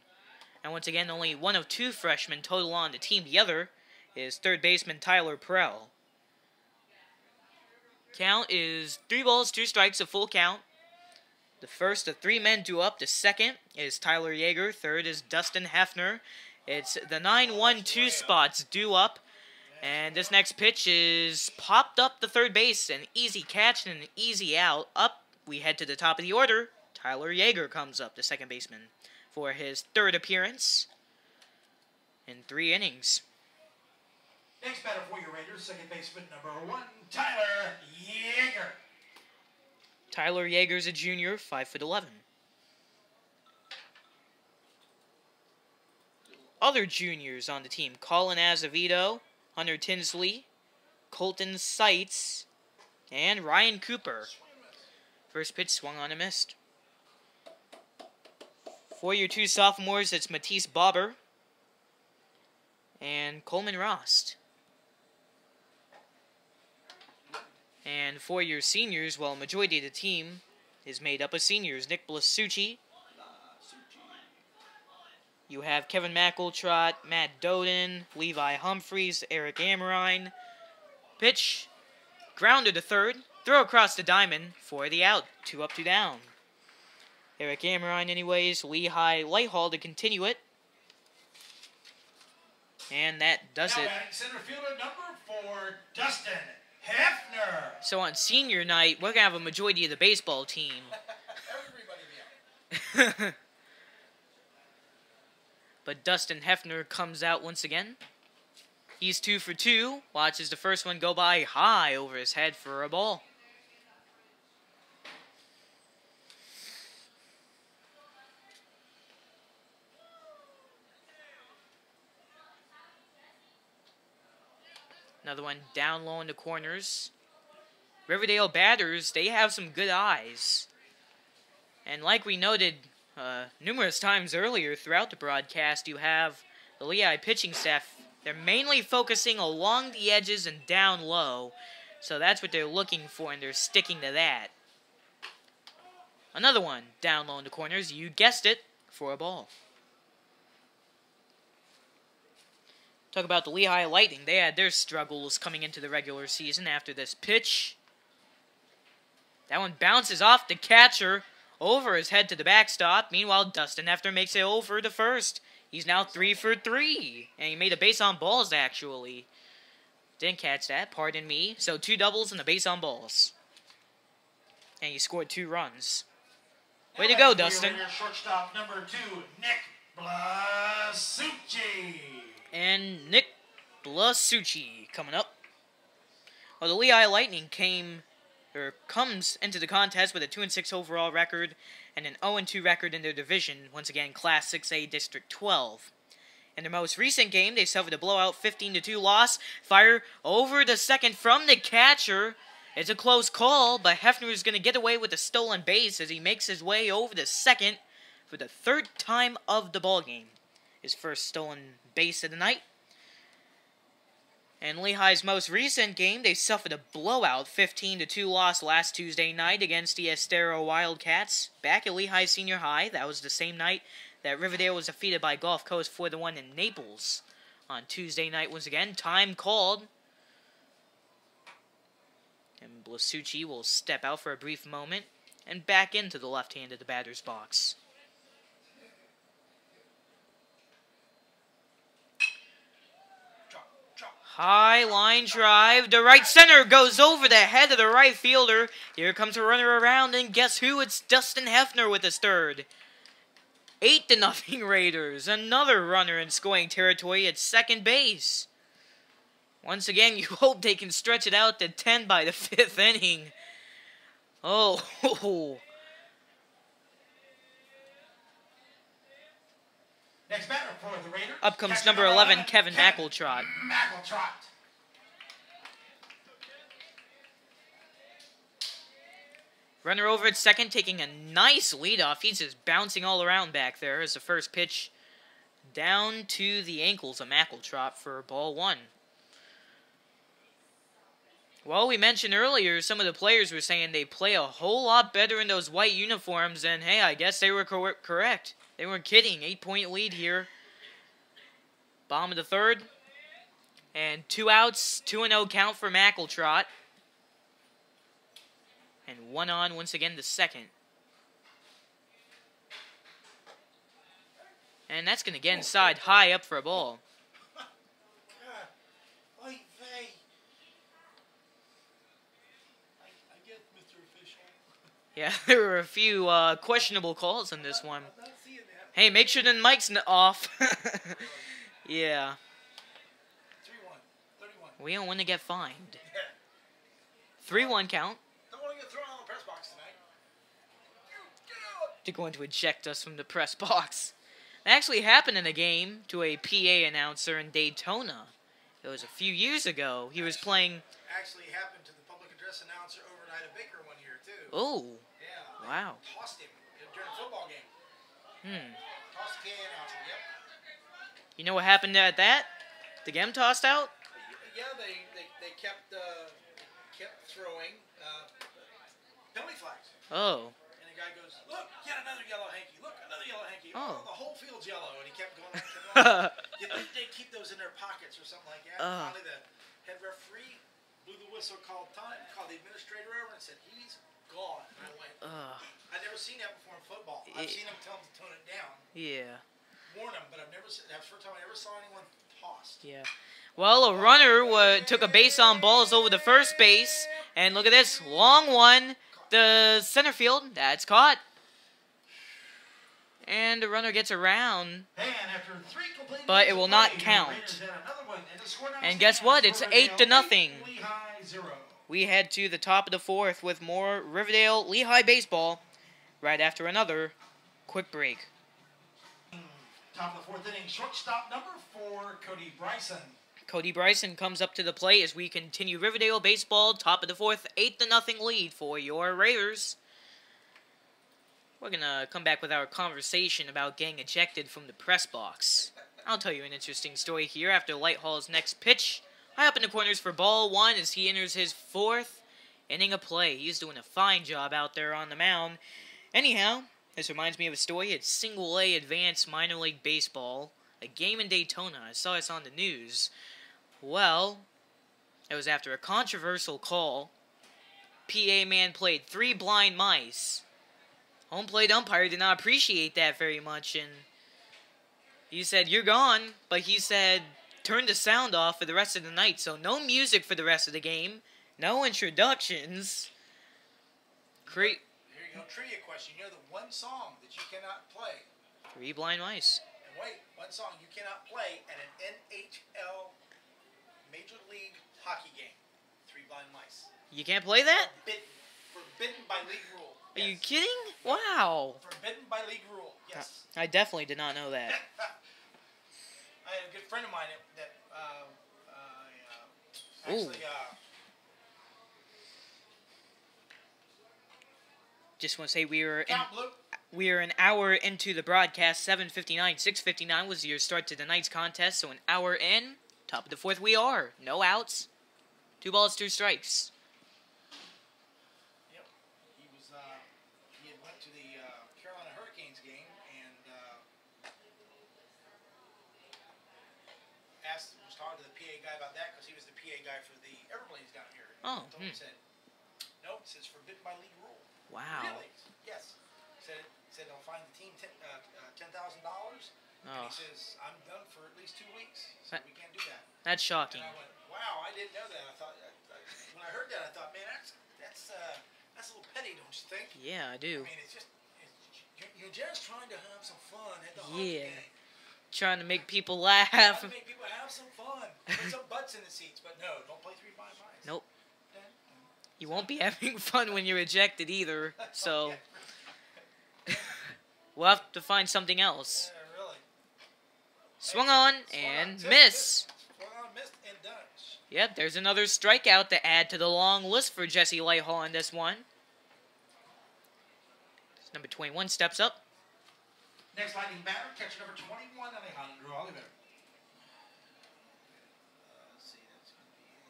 And once again, only one of 2 freshmen total on the team. The other is third baseman Tyler Prell. Count is 3 balls, 2 strikes, a full count. The first of 3 men due up. The second is Tyler Yeager. Third is Dustin Hefner. It's the 9-1-2 spots due up. And this next pitch is popped up the third base. An easy catch and an easy out. Up, we head to the top of the order. Tyler Yeager comes up, the second baseman, for his 3rd appearance in 3 innings. Next batter for your Raiders, second baseman number 1, Tyler Yeager. Tyler Yeager's a junior, 5'11". Other juniors on the team: Colin Azevedo, Hunter Tinsley, Colton Seitz, and Ryan Cooper. First pitch swung on and missed. For your 2 sophomores, it's Matisse Bobber and Coleman Rost. And for your seniors, well, majority of the team is made up of seniors. Nick Blasucci. You have Kevin McEltrott, Matt Doden, Levi Humphreys, Eric Amrine. Pitch, grounded to third, throw across the diamond for the out. 2 up, 2 down. Eric Amrine anyways, Lehigh light haul to continue it. And that does it. Center fielder number 4, Dustin Hefner. So on senior night, we're going to have a majority of the baseball team. Everybody be out. But Dustin Hefner comes out once again. He's 2 for 2. Watches the first one go by high over his head for a ball. Another one down low in the corners. Riverdale batters, they have some good eyes. And like we noted numerous times earlier throughout the broadcast, you have the Lehigh pitching staff. They're mainly focusing along the edges and down low. So that's what they're looking for, and they're sticking to that. Another one down low in the corners. You guessed it, for a ball. Talk about the Lehigh Lightning. They had their struggles coming into the regular season after this pitch. That one bounces off the catcher over his head to the backstop. Meanwhile, Dustin Hefner makes it over to first. He's now 3 for 3. And he made a base on balls, actually. Didn't catch that, pardon me. So 2 doubles and a base on balls. And he scored 2 runs. Way to go, Dustin. Shortstop number 2, Nick Blasucci. And Nick Blasucci coming up. Well, the Lehigh Lightning comes into the contest with a 2-6 overall record and an 0-2 record in their division, once again Class 6A District 12. In their most recent game, they suffered a blowout 15-2 loss. Fire over the second from the catcher. It's a close call, but Hefner is going to get away with a stolen base as he makes his way over the second for the 3rd time of the ballgame. His first stolen base of the night. In Lehigh's most recent game, they suffered a blowout 15-2 loss last Tuesday night against the Estero Wildcats back at Lehigh Senior High. That was the same night that Riverdale was defeated by Gulf Coast 4-1 in Naples. On Tuesday night, once again, time called. And Blasucci will step out for a brief moment and back into the left hand of the batter's box. High line drive. The right center goes over the head of the right fielder. Here comes a runner around, and guess who? It's Dustin Hefner with his third. 8-0 Raiders. Another runner in scoring territory at second base. Once again, you hope they can stretch it out to 10 by the 5th inning. Oh. Next batter for the Raiders. Up comes number 11, Kevin McEltrott. Runner over at second, taking a nice leadoff. He's just bouncing all around back there as the first pitch down to the ankles of McEltrott for ball 1. Well, we mentioned earlier some of the players were saying they play a whole lot better in those white uniforms, and hey, I guess they were correct. They weren't kidding. 8-point lead here. Bottom of the 3rd. And 2 outs, 2-0 count for McEltrott. And 1 on once again the second. And that's going to get inside high up for a ball. Yeah, there were a few questionable calls in this one. Hey, make sure the mic's off. Yeah. 3-1. We don't want to get fined. 3-1 count. Don't want to get thrown on the press box tonight. They're going to eject us from the press box. It actually happened in a game to a PA announcer in Daytona. It was a few years ago. He was playing... Actually happened to the public address announcer over at Ida Baker one year, too. Oh. Yeah. Wow. Tossed him during a football game. Tossed the PA announcer, yep. You know what happened at that? To get him tossed out? Yeah, they kept throwing penalty flags. Oh. And the guy goes, look, yet another yellow hanky. Look, another yellow hanky. Oh. The whole field's yellow. And he kept going. They keep those in their pockets or something like that. Finally, the head referee blew the whistle, called time, called the administrator over and said, he's gone. And I went, I've never seen that before in football. I've seen him tell him to tone it down. Yeah. Warn him, but I've never seen, that's the first time I ever saw anyone tossed. Yeah. Well, a runner took a base on balls over the first base. And look at this. Long one. The center field. That's caught. And the runner gets around. But it will not count. And guess what? It's 8-0. We head to the top of the 4th with more Riverdale Lehigh baseball right after another quick break. Top of the 4th inning, shortstop number 4, Cody Bryson. Cody Bryson comes up to the plate as we continue Riverdale baseball. Top of the fourth, 8-0 lead for your Raiders. We're going to come back with our conversation about getting ejected from the press box. I'll tell you an interesting story here after Lighthall's next pitch. High up in the corners for ball one as he enters his fourth inning of play. He's doing a fine job out there on the mound. Anyhow, this reminds me of a story. It's single-A advanced minor league baseball. A game in Daytona. I saw this on the news. Well, it was after a controversial call. PA man played 3 blind mice. Home plate umpire did not appreciate that very much, and he said, "You're gone," but he said, "Turn the sound off for the rest of the night," so no music for the rest of the game, no introductions. Here you go, trivia question. You know the one song that you cannot play? 3 blind mice. And wait, one song you cannot play at an NHL Major League Hockey game. 3 blind mice. You can't play that? Forbidden by league rule. Are you kidding? Wow. Forbidden by league rule, yes. I definitely did not know that. I had a good friend of mine that actually... Just want to say we are an hour into the broadcast. 7:59, 6:59 was your start to tonight's contest. So an hour in, top of the fourth we are. No outs. 2 balls, 2 strikes. Yep. He had went to the Carolina Hurricanes game and was talking to the PA guy about that because he was the PA guy for the Everblades down here. Oh. He said, "No, it says forbidden by league rule." Wow. Really? Yes. Said they'll find the team $10,000. And he says, "I'm done for at least 2 weeks. So we can't do that." That's shocking. And I went, "Wow, I didn't know that." I thought when I heard that, I thought, man, that's a little petty, don't you think? Yeah, I do. I mean, you're just trying to have some fun at the hockey game. Trying to make people laugh. Trying to make people have some fun. Put some butts in the seats, but no, don't play 3 blind mice. Nope. You won't be having fun when you're ejected either, so we'll have to find something else. Yeah, really. Swung on and miss. Swung on, missed, and done. Yep, there's another strikeout to add to the long list for Jesse Lighthall in this one. Number 21 steps up. Next lighting batter, catcher number 21, Alejandro Oliver. Let's see, that's going to be a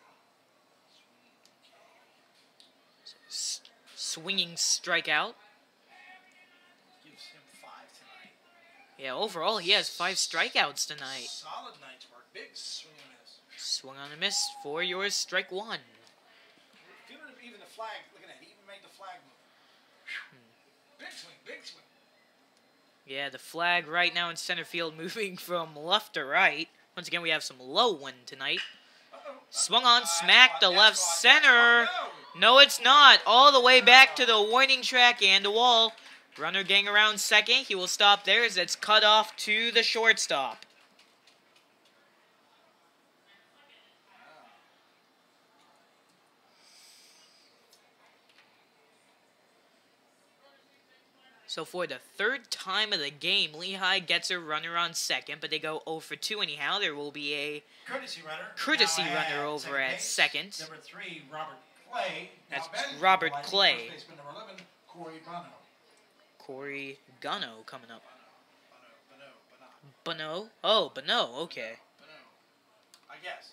Swinging strikeout. Gives him 5 tonight. Yeah, overall he has 5 strikeouts tonight. Solid night's work. Big swing and miss. Swung on a miss for yours, strike 1. Even the flag, look at that, he even made the flag move. Big swing, big swing. Yeah, the flag right now in center field moving from left to right. Once again, we have some low wind tonight. Swung on, smacked to left center. No, it's not. All the way back to the warning track and the wall. Runner getting around second. He will stop there as it's cut off to the shortstop. So for the 3rd time of the game, Lehigh gets a runner on second, but they go 0 for 2 anyhow. There will be a courtesy runner over at second. Number 3, Robert Clay. That's Robert Clay. Number 11, Corey Bono. Corey Gunno coming up. Bono? Oh, Bono, okay. Bono. I guess.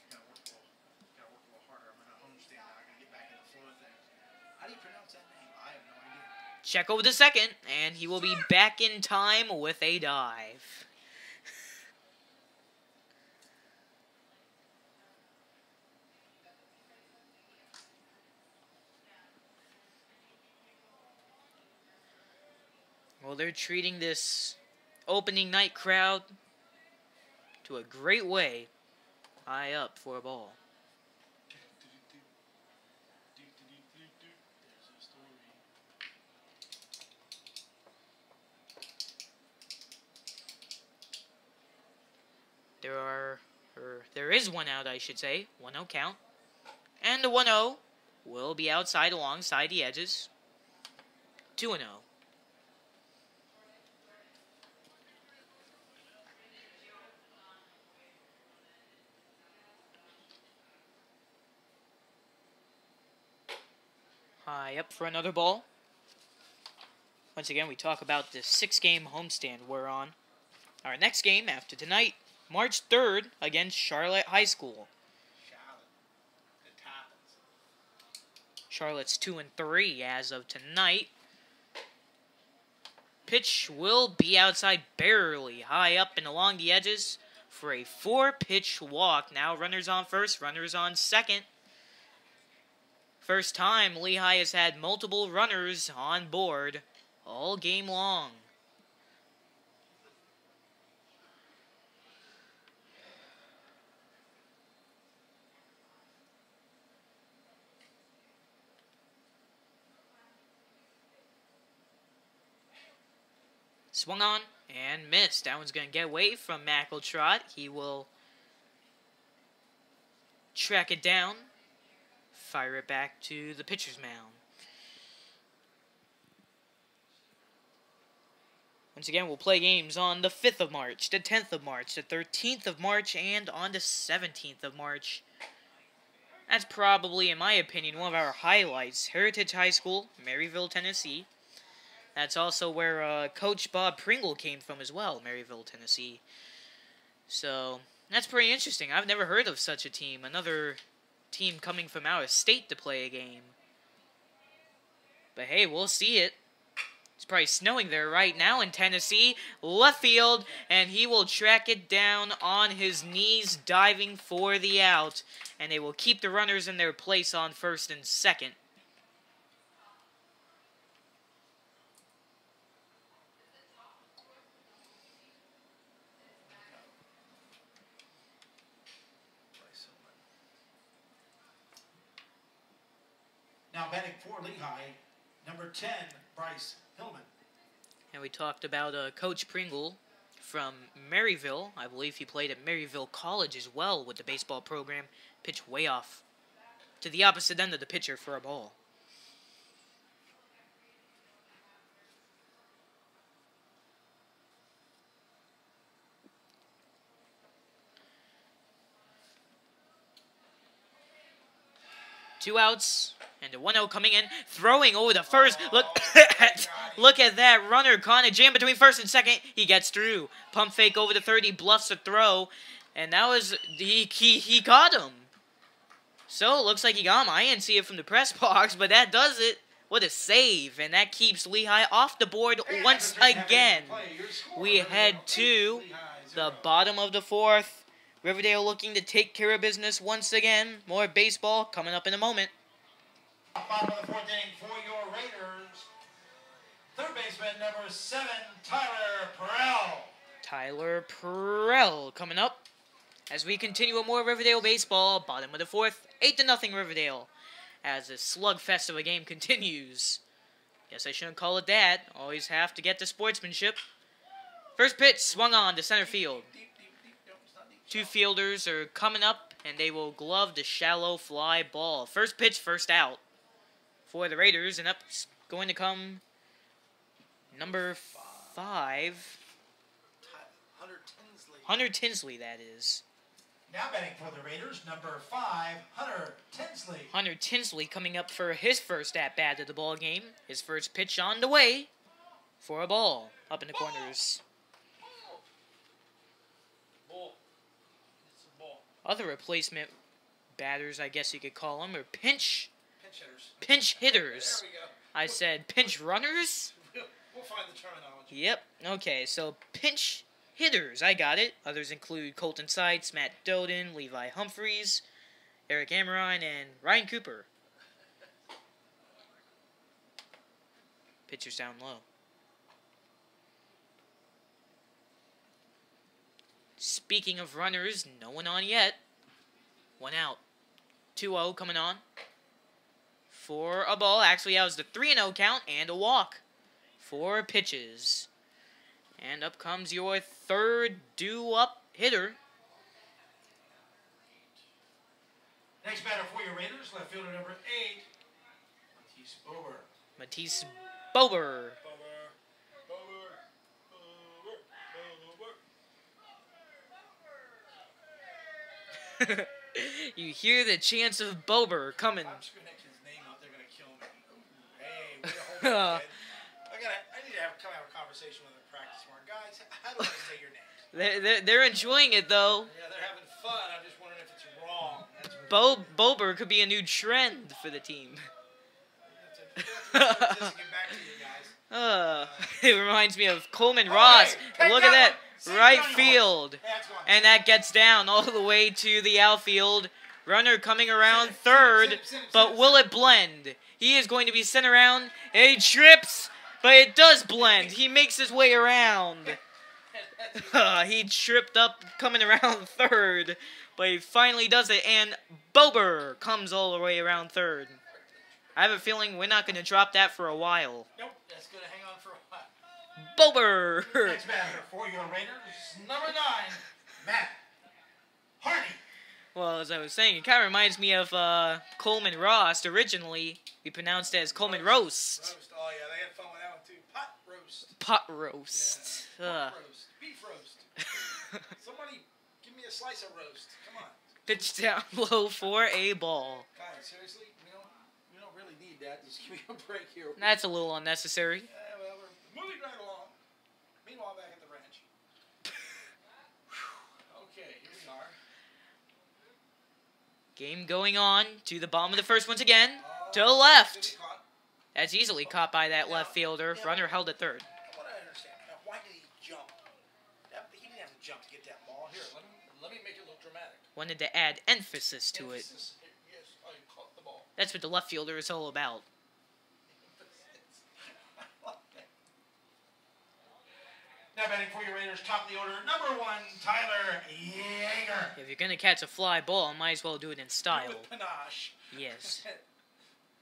Gotta work a little harder. I'm gonna homestand now. I gotta get back in the flow of things. How do you pronounce that name? I have no idea. Check over the second, and he will be back in time with a dive. Well, they're treating this opening night crowd to a great way. High up for a ball. There is 1 out, I should say. 1-0 count. And the 1-0 will be outside alongside the edges. 2-0. High up for another ball. Once again, we talk about the 6-game homestand we're on. Our next game after tonight, March 3rd, against Charlotte High School. Charlotte's 2-3 as of tonight. Pitch will be outside barely, high up and along the edges for a 4-pitch walk. Now runners on first, runners on second. First time Lehigh has had multiple runners on board all game long. Swung on and missed. That one's going to get away from Mackeltrot. He will track it down, fire it back to the pitcher's mound. Once again, we'll play games on the 5th of March, the 10th of March, the 13th of March, and on the 17th of March. That's probably, in my opinion, one of our highlights. Heritage High School, Maryville, Tennessee. That's also where Coach Bob Pringle came from as well, Maryville, Tennessee. So, that's pretty interesting. I've never heard of such a team. Another team coming from out of state to play a game. But hey, we'll see it. It's probably snowing there right now in Tennessee. Left field, and he will track it down on his knees, diving for the out. And they will keep the runners in their place on first and second. Now batting for Lehigh, number 10, Bryce Hillman. And we talked about Coach Pringle from Maryville. I believe he played at Maryville College as well with the baseball program. Pitch way off to the opposite end of the pitcher for a ball. Two outs, and a 1-0 coming in, throwing over the first. Look at that runner, kind of jammed between first and second. He gets through. Pump fake over to third. He bluffs a throw, and that was he got him. So it looks like he got him. I didn't see it from the press box, but that does it. What a save, and that keeps Lehigh off the board once again. We head to the bottom of the 4th. Riverdale looking to take care of business once again. More baseball coming up in a moment. Bottom of the 4th inning for your Raiders. Third baseman, number 7, Tyler Perrell. Tyler Perrell coming up as we continue with more Riverdale baseball. Bottom of the 4th, 8-0 Riverdale. As the slugfest of a game continues. Guess I shouldn't call it that. Always have to get the sportsmanship. First pitch swung on to center field. Two fielders are coming up, and they will glove the shallow fly ball. First pitch, first out for the Raiders, and up's going to come number 5. Hunter Tinsley, that is. Now batting for the Raiders, number 5, Hunter Tinsley. Hunter Tinsley coming up for his first at-bat of the ball game. His first pitch on the way for a ball up in the corners. Other replacement batters, I guess you could call them, are pinch hitters. There we go. I said pinch runners? We'll find the terminology. Yep. Okay, so pinch hitters. I got it. Others include Colton Seitz, Matt Doden, Levi Humphreys, Eric Amrine, and Ryan Cooper. Pitchers down low. Speaking of runners, no one on yet. 1 out. 2-0 coming on. For a ball. Actually, that was the 3-0 count and a walk. 4 pitches. And up comes your third due-up hitter. Next batter for your Raiders, left fielder number 8, Matisse Bober. Matisse Bober. You hear the chants of Bober coming. I'm just going to his name out. They're going to kill me. I need to come have a conversation with them in practice more. Guys, how do I say your names? They're enjoying it though. Yeah, they're having fun. I'm just wondering if it's wrong. Bober could be a new trend for the team. It reminds me of Coleman Ross. Hey, Look at that. Right field. And that gets down all the way to the outfield. Runner coming around third. But will it blend? He is going to be sent around. He trips. But it does blend. He makes his way around. He tripped up coming around third. But he finally does it. And Bober comes all the way around third. I have a feeling we're not going to drop that for a while. Nope, that's going to hang on for a while. Bober! Next batter for your Raiders, number 9, Matt Harney. Well, as I was saying, it kind of reminds me of Coleman Roast. Originally, we pronounced it as Coleman Roast. Oh, yeah, they had fun with that one, too. Pot roast. Pot roast. Yeah. Pork roast. Beef roast. Somebody give me a slice of roast. Come on. Pitch down low for a ball. Guys, seriously? We don't really need that. Just give me a break here. That's a little unnecessary. Well, we're moving right along. Meanwhile, back at the ranch. Okay, here we are. Game going on to the bottom of the first once again. To the left. That's easily caught by that left fielder. Runner held at third. What I understand. Now, why did he jump? He didn't have to jump to get that ball. Here, let me make it look dramatic. Wanted to add emphasis to it. Yes, I caught the ball. That's what the left fielder is all about. Now batting for your Raiders, top of the order, number 1, Tyler Yeager. If you're going to catch a fly ball, might as well do it in style. With panache. Yes.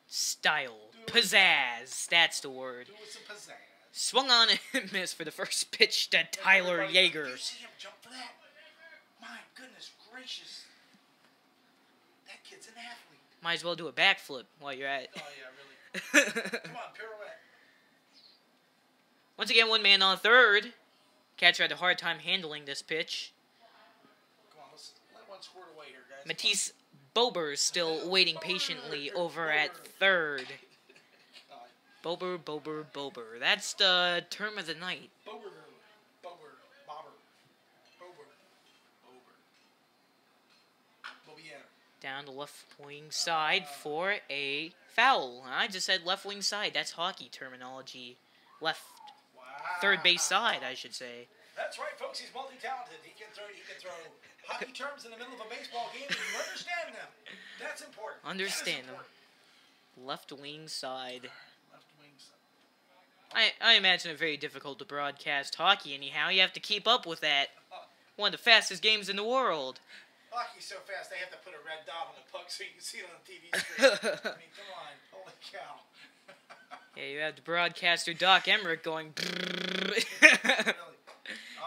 Style. Pizzazz. That's the word. Do it with some pizzazz. Swung on and missed for the first pitch to Tyler Yeager. Did you see him jump for that? My goodness gracious. That kid's an athlete. Might as well do a backflip while you're at it. Oh, yeah, really. Come on, pirouette. Once again, one man on third. Catcher had a hard time handling this pitch. Come on, let's let one squirt away here, guys. Matisse Bober still waiting patiently over at third. Bober. That's the term of the night. Bobber. Down the left wing side for a foul. I just said left wing side. That's hockey terminology. Left. Third base side, I should say. That's right, folks. He's multi-talented. He can throw hockey terms in the middle of a baseball game, and you understand them. That's important. Understand them. Left wing side. Left wing side. I imagine it very difficult to broadcast hockey anyhow. You have to keep up with that. One of the fastest games in the world. Hockey's so fast they have to put a red dot on the puck so you can see it on the TV screen. I mean, come on. Holy cow. Yeah, you have the broadcaster Doc Emmerich going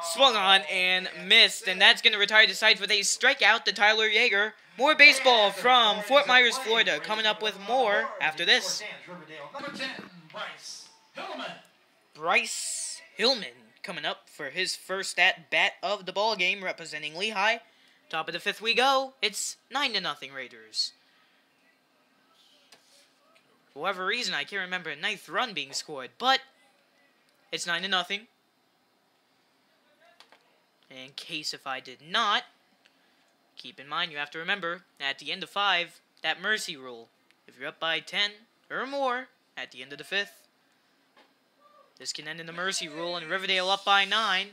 swung on and missed, and that's going to retire the side with a strikeout to Tyler Yeager. More baseball from Fort Myers, Florida, coming up with more after this. Number 10, Bryce Hillman. Bryce Hillman coming up for his first at-bat of the ball game, representing Lehigh. Top of the fifth we go. It's 9-0 Raiders. For whatever reason, I can't remember a ninth run being scored, but it's 9-0. In case if I did not, keep in mind you have to remember, at the end of 5, that mercy rule. If you're up by 10 or more at the end of the 5th, this can end in the mercy rule, and Riverdale up by 9.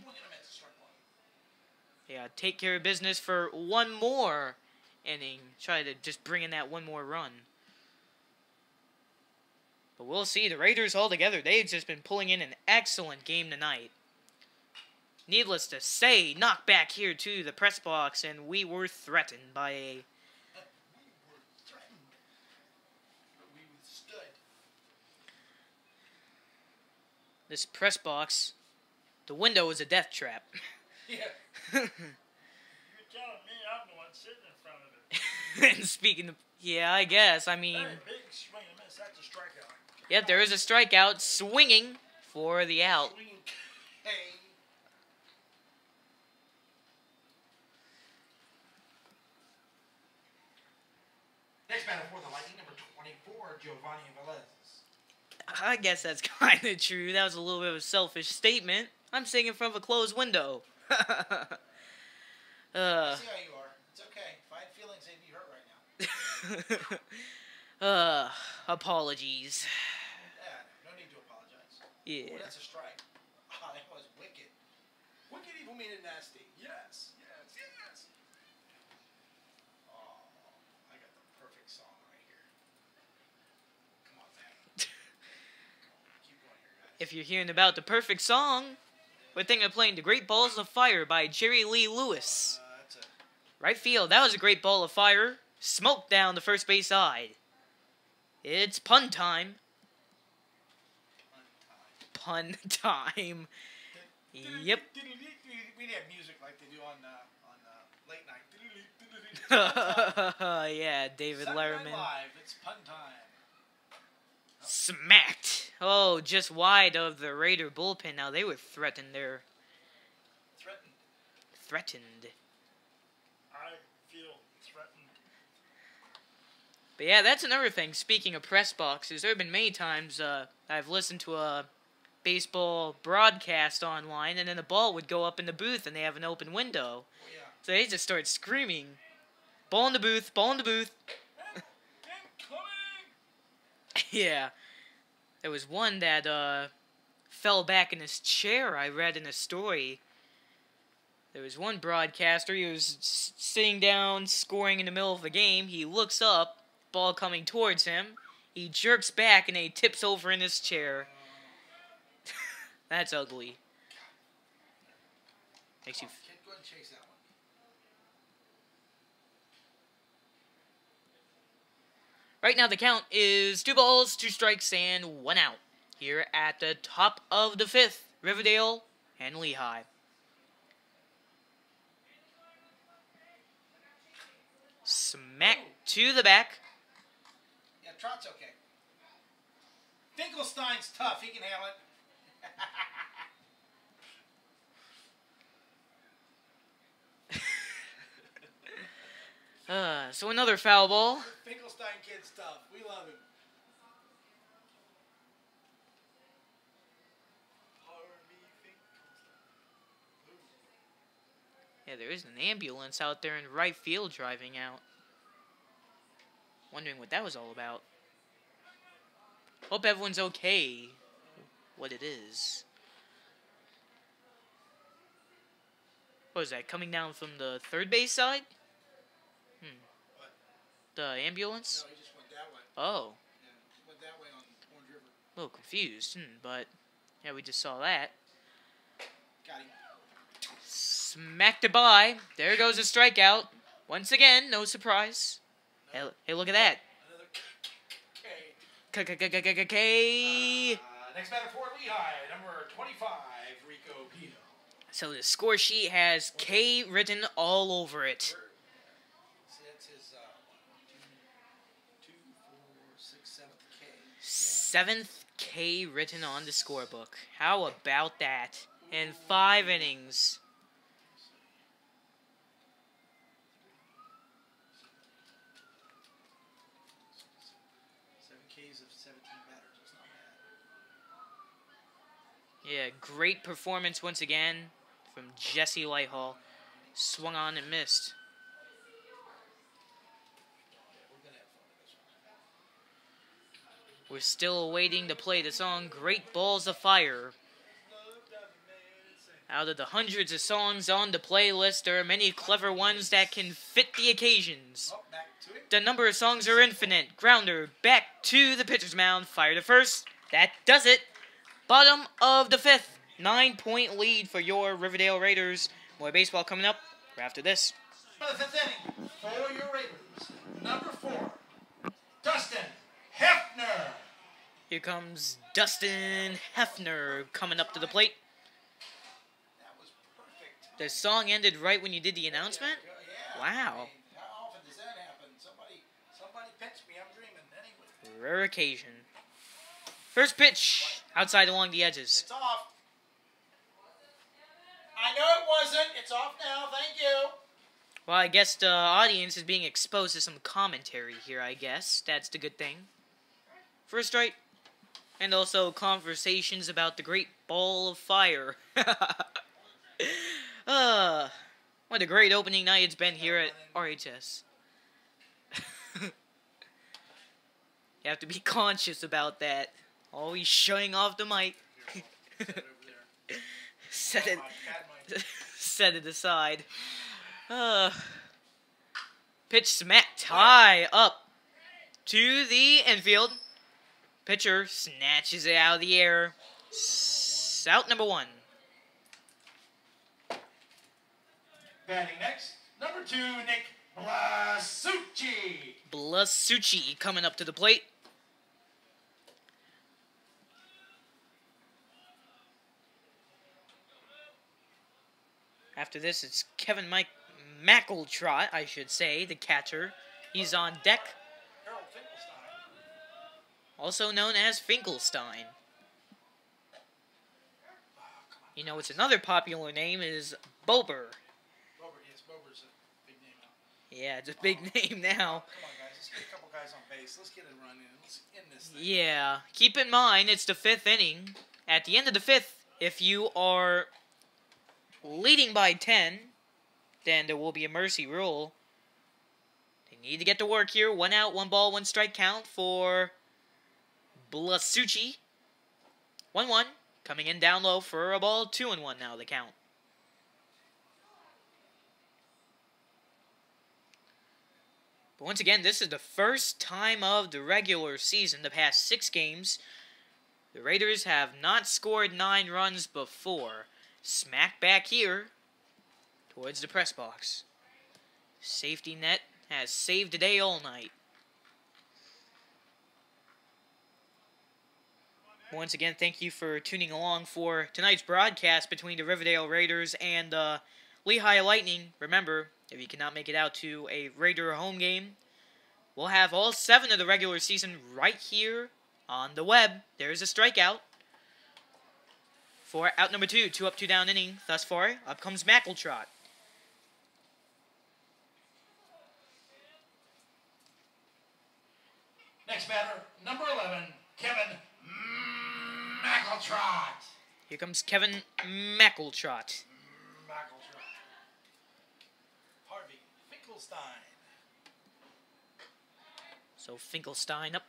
Yeah, take care of business for one more inning. Try to just bring in that one more run. But we'll see. The Raiders altogether, they've just been pulling in an excellent game tonight. Needless to say, knocked back here to the press box, and we were threatened by a... This press box, the window is a death trap. Yeah. You're telling me I'm the one sitting in front of it. And speaking of... Yeah, I guess. I mean... Very big swing and miss. That's a strikeout. Yep, there is a strikeout. Swinging for the out. Swinging K. Next batter for the Lightning, number 24, Giovanni Velez. I guess that's kind of true. That was a little bit of a selfish statement. I'm sitting in front of a closed window. I see how you are. It's okay. If I had feelings, they'd be hurt right now. Apologies. Yeah, no need to apologize. Yeah. Oh, that's a strike. Ah, that was wicked. Wicked, evil, mean, and nasty. Yes, yes, yes. Oh, I got the perfect song right here. Come on, man. Keep going here, guys. If you're hearing about the perfect song, we're thinking of playing The Great Balls of Fire by Jerry Lee Lewis. That's a... Right field, that was a great ball of fire. Smoke down the first base side. It's pun time. Pun time. Yep. We need music like they do on late night. Yeah, David Saturday Night Letterman. Live, it's pun time. Smacked. Oh, just wide of the Raider bullpen. Now they were threatened there. Threatened. I feel threatened. But yeah, that's another thing. Speaking of press boxes, there have been many times I've listened to a baseball broadcast online, and then the ball would go up in the booth, and they have an open window. Oh, yeah. So they just start screaming, "Ball in the booth! Ball in the booth!" Yeah. There was one that fell back in his chair, I read in a story. There was one broadcaster, he was sitting down, scoring in the middle of the game. He looks up, ball coming towards him. He jerks back and he tips over in his chair. That's ugly. Makes you... Kid, go ahead and chase that one. Right now the count is 2 balls, 2 strikes, and 1 out. Here at the top of the 5th, Riverdale and Lehigh. Smack to the back. Yeah, Trot's okay. Finkelstein's tough. He can handle it. So another foul ball. Finkelstein kid's tough. We love him. Yeah, there is an ambulance out there in right field driving out. Wondering what that was all about. Hope everyone's okay. What it is. What is that, coming down from the third base side? What? The ambulance? No, he just went that way. Oh. Yeah, went that way on Orange River. A little confused, but yeah, we just saw that. Got him. Smacked it by. There goes a strikeout. Once again, no surprise. Hey, look at that. Another K. K. Next batter for Lehigh, number 25, Rico Pino. So the score sheet has K written all over it. See, that's his 7th K written on the scorebook. How about that? In 5 innings. 7 Ks of 17 batters. That's not bad. Yeah, great performance once again from Jesse Lighthall. Swung on and missed. We're gonna have fun with this one. We're still waiting to play the song Great Balls of Fire. Out of the hundreds of songs on the playlist, there are many clever ones that can fit the occasions. Oh, back to it. The number of songs are infinite. Grounder, back to the pitcher's mound. Fire to first. That does it. Bottom of the 5th. 9-point lead for your Riverdale Raiders. More baseball coming up right after this. For the 5th inning, for your Raiders, number 4, Dustin Hefner. Here comes Dustin Hefner coming up to the plate. That was perfect. The song ended right when you did the announcement? Yeah. Wow. I mean, how often does that happen? Somebody pinch me. I'm dreaming. Anyway. Rare occasion. First pitch, outside along the edges. It's off. I know it wasn't. It's off now. Thank you. Well, I guess the audience is being exposed to some commentary here, I guess. That's the good thing. First strike, And also conversations about the Great Ball of Fire. What a great opening night it's been here at RHS. You have to be conscious about that. Always shutting off the mic. Set it aside. Pitch smacked high up to the infield. Pitcher snatches it out of the air. Out number 1. Batting next, number 2, Nick Blasucci. Blasucci coming up to the plate. After this, it's Kevin Mike McEltrott, I should say, the catcher. He's on deck. Also known as Finkelstein. You know, it's another popular name is Bober. Bober's a big name now. Yeah, it's a big name now. Come on, guys. Let's get a couple guys on base. Let's get a run in. Let's end this thing. Yeah. Keep in mind, it's the 5th inning. At the end of the 5th, if you are leading by 10, then there will be a mercy rule. They need to get to work here. 1 out, 1 ball, 1 strike count for Blasucci. 1-1. Coming in down low for a ball. 2-1 now the count. But once again, this is the first time of the regular season. The past 6 games, the Raiders have not scored 9 runs before. Smack back here towards the press box. Safety net has saved the day all night. Once again, thank you for tuning along for tonight's broadcast between the Riverdale Raiders and Lehigh Lightning. Remember, if you cannot make it out to a Raider home game, we'll have all 7 of the regular season right here on the web. There's a strikeout for out number 2. 2 up, 2 down inning thus far. Up comes McEltrott. Next batter, number 11, Kevin McEltrott. Here comes Kevin McEltrott. Harvey Finkelstein. So Finkelstein up.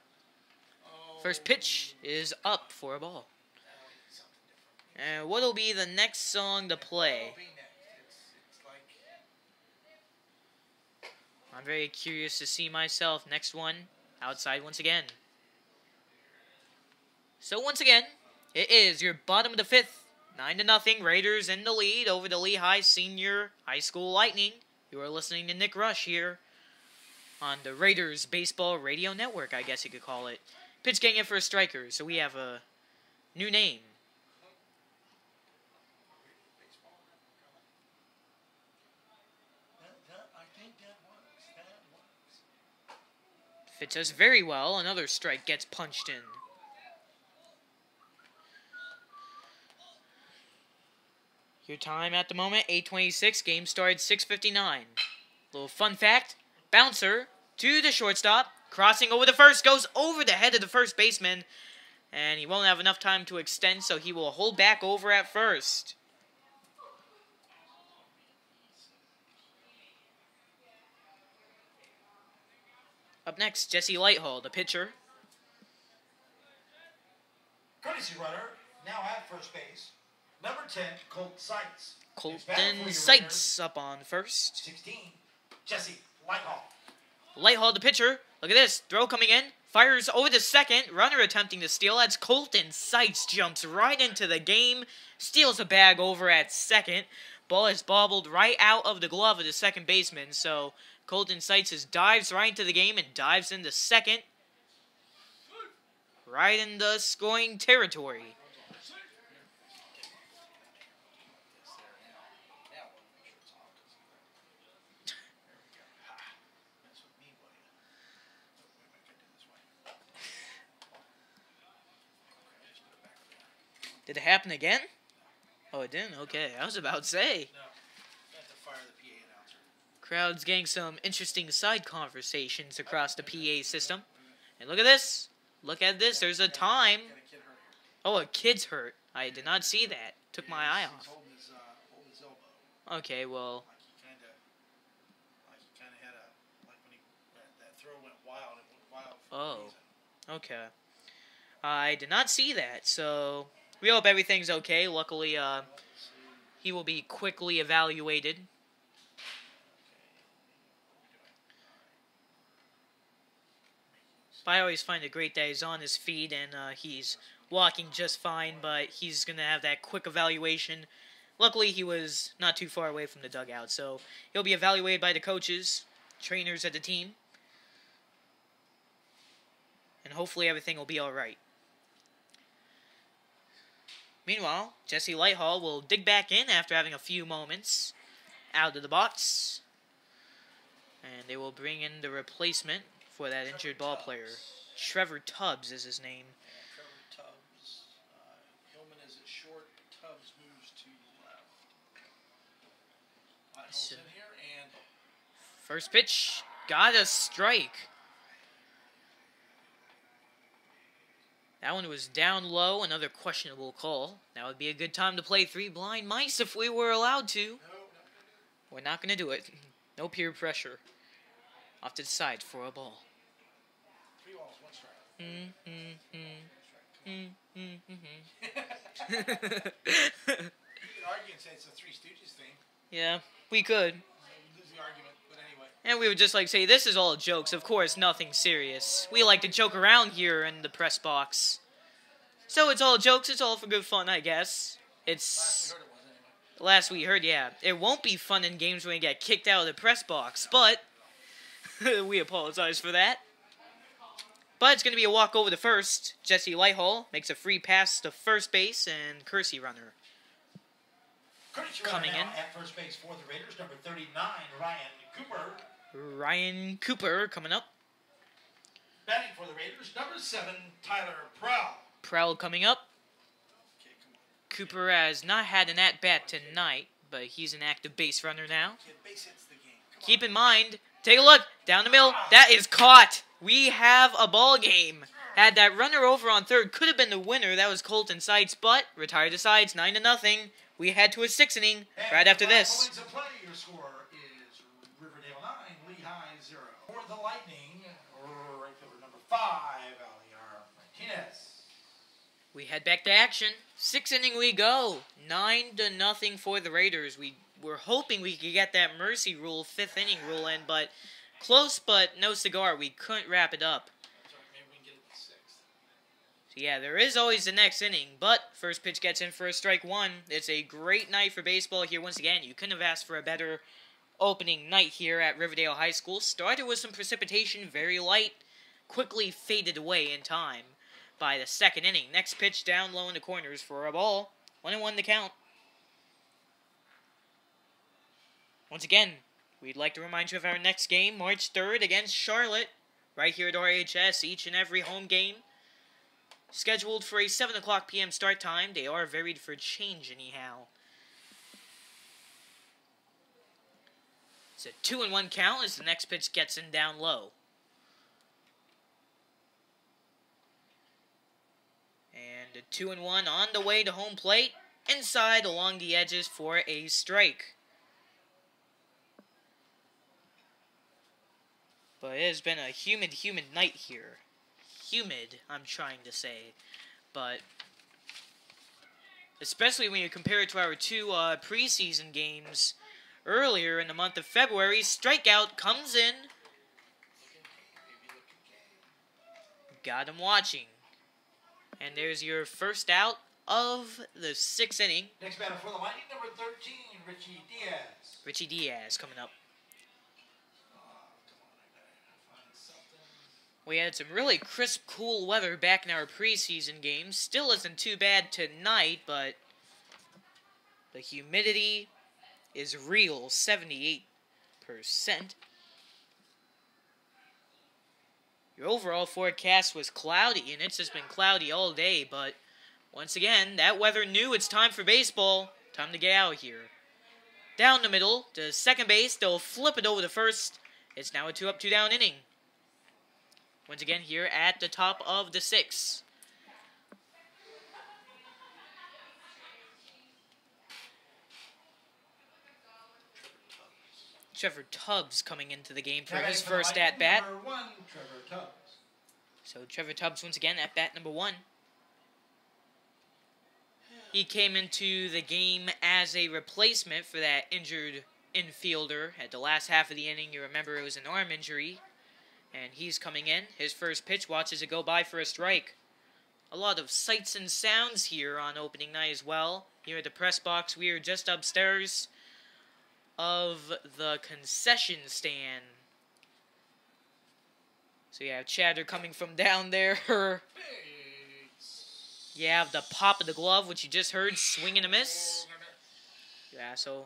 First pitch is up for a ball. And what'll be the next song to play? I'm very curious to see myself. Next one, outside once again. So once again, it is your bottom of the 5th. 9-0, Raiders in the lead over the Lehigh Senior High School Lightning. You are listening to Nick Rush here on the Raiders Baseball Radio Network, I guess you could call it. Pitch getting in for a striker, so we have a new name. Fits us very well. Another strike gets punched in. Your time at the moment, 8:26. Game started 6:59. Little fun fact, bouncer to the shortstop. Crossing over the first, goes over the head of the first baseman. And he won't have enough time to extend, so he will hold back over at first. Up next, Jesse Lighthall, the pitcher. Courtesy runner, now at first base. Number 10, Colt Seitz. Colton Seitz up on first. 16, Jesse Lighthall. Lighthall, the pitcher. Look at this. Throw coming in. Fires over the second. Runner attempting to steal. That's Colton Seitz. Jumps right into the game. Steals a bag over at second. Ball is bobbled right out of the glove of the second baseman. So Colton Seitz just dives right into the game and dives into second. Right in the scoring territory. Did it happen again? Oh, it didn't? Okay, I was about to say. No, you have to fire the PA announcer. Crowd's getting some interesting side conversations across the PA system. And look at this. Look at this. There's a time. Gonna get her Oh, a kid's hurt. I did not see that. Took my eye He's off. holding his elbow. Okay, well. Like he kind of had like when that throw went wild. It went wild for a reason. Okay. I did not see that, so we hope everything's okay. Luckily, he will be quickly evaluated. But I always find it great that he's on his feet and he's walking just fine, but he's going to have that quick evaluation. Luckily, he was not too far away from the dugout, so he'll be evaluated by the coaches, trainers at the team, and hopefully everything will be alright. Meanwhile, Jesse Lighthall will dig back in after having a few moments out of the box, and they will bring in the replacement for that injured ball player. Trevor Tubbs is his name. Yeah, Trevor Tubbs. Hillman is at short. Tubbs moves to left. Lighthall's in here, and first pitch, got a strike. That one was down low, another questionable call. That would be a good time to play 3 blind mice if we were allowed to. We're not going to do it. No peer pressure. Off to the side for a ball. 3 balls, 1 strike. You could argue and say it's a Three Stooges thing. Yeah, we could. We lose the argument, but anyway. And we would just like say, this is all jokes. Of course, nothing serious. We like to joke around here in the press box. So it's all jokes. It's all for good fun, I guess. It's... Last we heard, yeah. It won't be fun in games when we get kicked out of the press box, but... we apologize for that. But it's going to be a walk over to first. Jesse Lighthall makes a free pass to first base, and Kersey runner coming in. At first base for the Raiders, number 39, Ryan Cooper. Ryan Cooper coming up. Batting for the Raiders, number 7, Tyler Prowl. Prowl coming up. Okay, come on. Cooper has not had an at-bat tonight, but he's an active base runner now. Base hits the game. Keep in mind, take a look, down the middle, that is caught. We have a ball game. Had that runner over on third, could have been the winner. That was Colton Seitz, but retired to Sides, 9-0. We head to a 6th inning right after this. Your score is Riverdale 9, Lehigh 0. For the Lightning, right fielder number 5, Aliar Martinez. We head back to action. 6th inning we go. 9-0 for the Raiders. We were hoping we could get that mercy rule, 5th inning rule in, but close, but no cigar. We couldn't wrap it up. Maybe we can get it to 6th. So yeah, there is always the next inning, but first pitch gets in for a strike 1. It's a great night for baseball here once again. You couldn't have asked for a better opening night here at Riverdale High School. Started with some precipitation, very light, quickly faded away in time by the 2nd inning. Next pitch down low in the corners for a ball. 1-1 to count. Once again, we'd like to remind you of our next game, March 3rd against Charlotte, right here at RHS, each and every home game. Scheduled for a 7 o'clock p.m. start time. They are varied for change anyhow. It's a 2-1 count as the next pitch gets in down low. And a 2-1 on the way to home plate. Inside along the edges for a strike. But it has been a humid night here. Humid, I'm trying to say. But especially when you compare it to our 2 preseason games earlier in the month of February, strikeout comes in. Got him watching. And there's your first out of the 6th inning. Next batter for the Lightning, number 13, Richie Diaz. Richie Diaz coming up. We had some really crisp, cool weather back in our preseason games. Still isn't too bad tonight, but the humidity is real, 78%. Your overall forecast was cloudy, and it's just been cloudy all day, but once again, that weather knew it's time for baseball. Time to get out here. Down the middle to second base, they'll flip it over to first. It's now a 2-up, 2-down inning. Once again, here at the top of the 6th. Trevor Tubbs coming into the game for Batting his for the first Lightning, at-bat. Number 1, Trevor Tubbs. So Trevor Tubbs once again at bat number 1. He came into the game as a replacement for that injured infielder at the last half of the inning. You remember it was an arm injury. And he's coming in. His first pitch, watches it go by for a strike. A lot of sights and sounds here on opening night as well. Here at the press box, we are just upstairs of the concession stand. So you have chatter coming from down there. You have the pop of the glove, which you just heard, swing and a miss. Yeah, so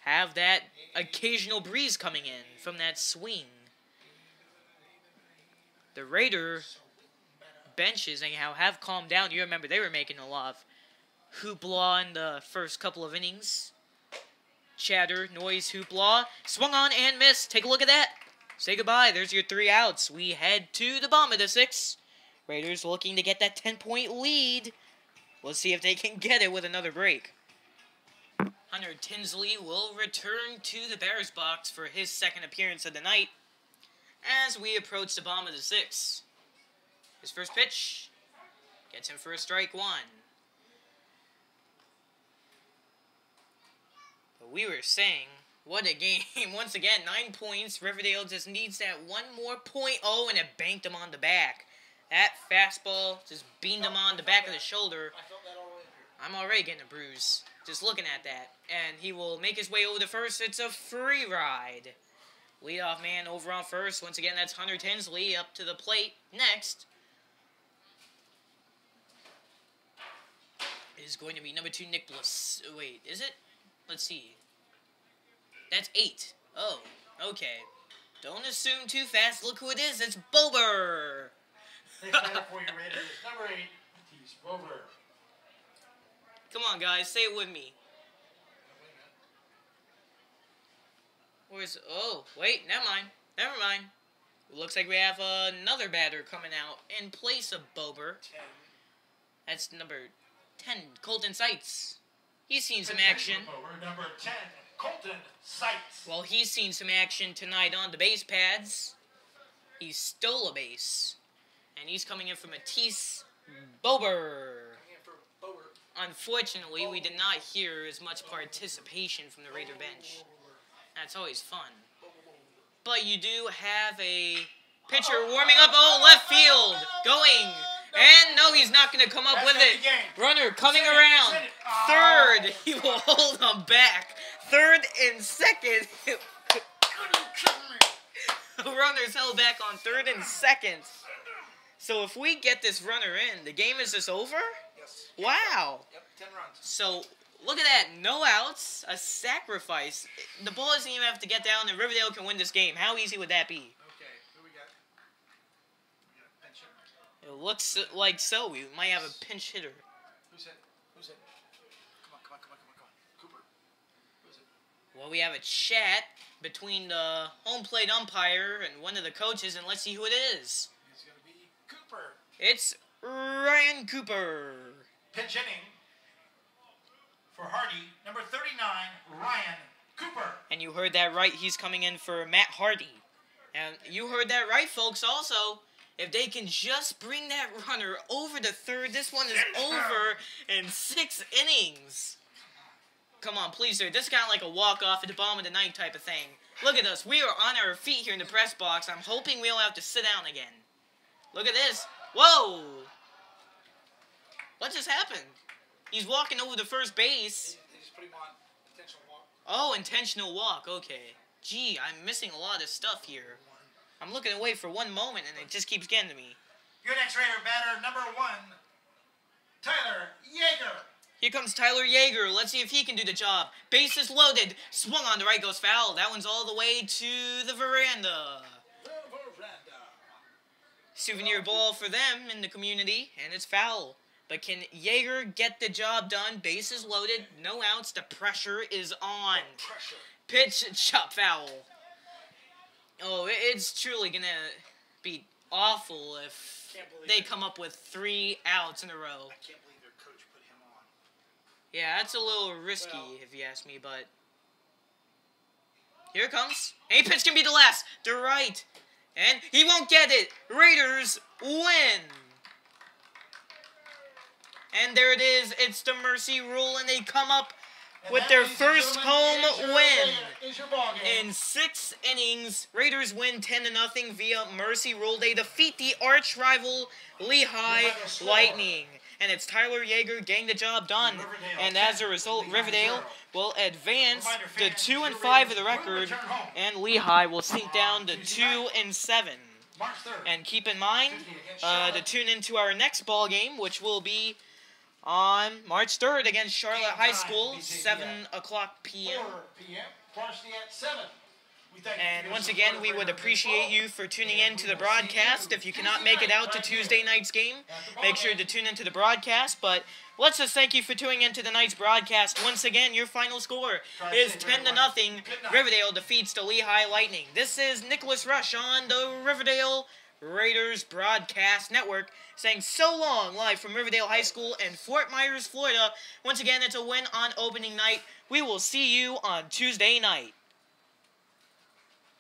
have that occasional breeze coming in from that swing. The Raider benches, anyhow, have calmed down. You remember they were making a lot of hoopla in the first couple of innings. Chatter, noise, hoopla. Swung on and missed. Take a look at that. Say goodbye. There's your 3 outs. We head to the bottom of the 6th. Raiders looking to get that 10-point lead. We'll see if they can get it with another break. Hunter Tinsley will return to the Bears box for his second appearance of the night as we approach the bottom of the 6th. His first pitch gets him for a strike 1. But we were saying, what a game. Once again, 9 points. Riverdale just needs that one more point. Oh, and it banked him on the back. That fastball just beamed him on the back of the shoulder. I felt that all the way through. I'm already getting a bruise just looking at that. And he will make his way over to first. It's a free ride. Leadoff man over on first. Once again, that's Hunter Tinsley up to the plate. Next is going to be number 2, Nicholas. Wait, is it? Let's see. That's 8. Oh, okay. Don't assume too fast. Look who it is. It's Bober. Next batter for your Raiders, number 8, Matisse Bober. Come on, guys. Say it with me. Where's... Oh, wait. Never mind. Never mind. Looks like we have another batter coming out in place of Bober. 10. That's number 10, Colton Seitz. He's seen some action. Bober, number 10, Colton Seitz. Well, he's seen some action tonight on the base pads. He stole a base. And he's coming in for Matisse Bober. Unfortunately, we did not hear as much participation from the Raider bench. That's always fun. But you do have a pitcher warming up. Oh, left field. Going. And no, he's not going to come up with it. Runner coming around. Third. He will hold him back. Third and second. Runner's held back on third and second. So if we get this runner in, the game is just over? Yes. Wow. Yep, 10 runs. So, look at that. No outs, a sacrifice. The ball doesn't even have to get down, and Riverdale can win this game. How easy would that be? Okay, who we got? We got a pinch hitter. It looks like so. We might have a pinch hitter. Who's it? Who's it? Come on. Cooper. Who's it? Well, we have a chat between the home plate umpire and one of the coaches, and let's see who it is. It's going to be Cooper. It's Ryan Cooper. Pinch hitting for Hardy, number 39, Ryan Cooper. And you heard that right. He's coming in for Matt Hardy. And you heard that right, folks. Also, if they can just bring that runner over to third, this one is over in 6 innings. Come on, please, sir. This is kind of like a walk-off at the bottom of the ninth type of thing. Look at us. We are on our feet here in the press box. I'm hoping we don't have to sit down again. Look at this. Whoa! What just happened? He's walking over to first base. They just put him on intentional walk. Oh, intentional walk. Okay. Gee, I'm missing a lot of stuff here. I'm looking away for one moment, and it just keeps getting to me. Your next Raider batter, number 1, Tyler Yeager. Here comes Tyler Yeager. Let's see if he can do the job. Bases loaded. Swung on the right, goes foul. That one's all the way to the veranda. Souvenir ball for them in the community, and it's foul. But can Yeager get the job done? Bases loaded, no outs. The pressure is on. Pitch, chop, foul. Oh, it's truly going to be awful if they come up with 3 outs in a row. I can't believe their coach put him on. Yeah, that's a little risky if you ask me, but Here it comes. A pitch can be the last. To right. And he won't get it. Raiders win. And there it is. It's the Mercy Rule, and they come up with their first home win. In 6 innings, Raiders win 10-0 via Mercy Rule. They defeat the arch rival Lehigh Lightning. And it's Tyler Yeager getting the job done. And as a result, Riverdale will advance to 2-5 of the record, and Lehigh will sink down to 2-7. And keep in mind to tune into our next ball game, which will be on March 3rd against Charlotte High School, 7 o'clock p.m. Varsity at 7. And once again, we would appreciate you for tuning in to the broadcast. If you cannot make it out to Tuesday night's game, make sure to tune into the broadcast. But let's just thank you for tuning into tonight's broadcast. Once again, your final score is 10-0. Riverdale defeats the Lehigh Lightning. This is Nicholas Rush on the Riverdale Raiders Broadcast Network, saying so long, live from Riverdale High School in Fort Myers, Florida. Once again, it's a win on opening night. We will see you on Tuesday night.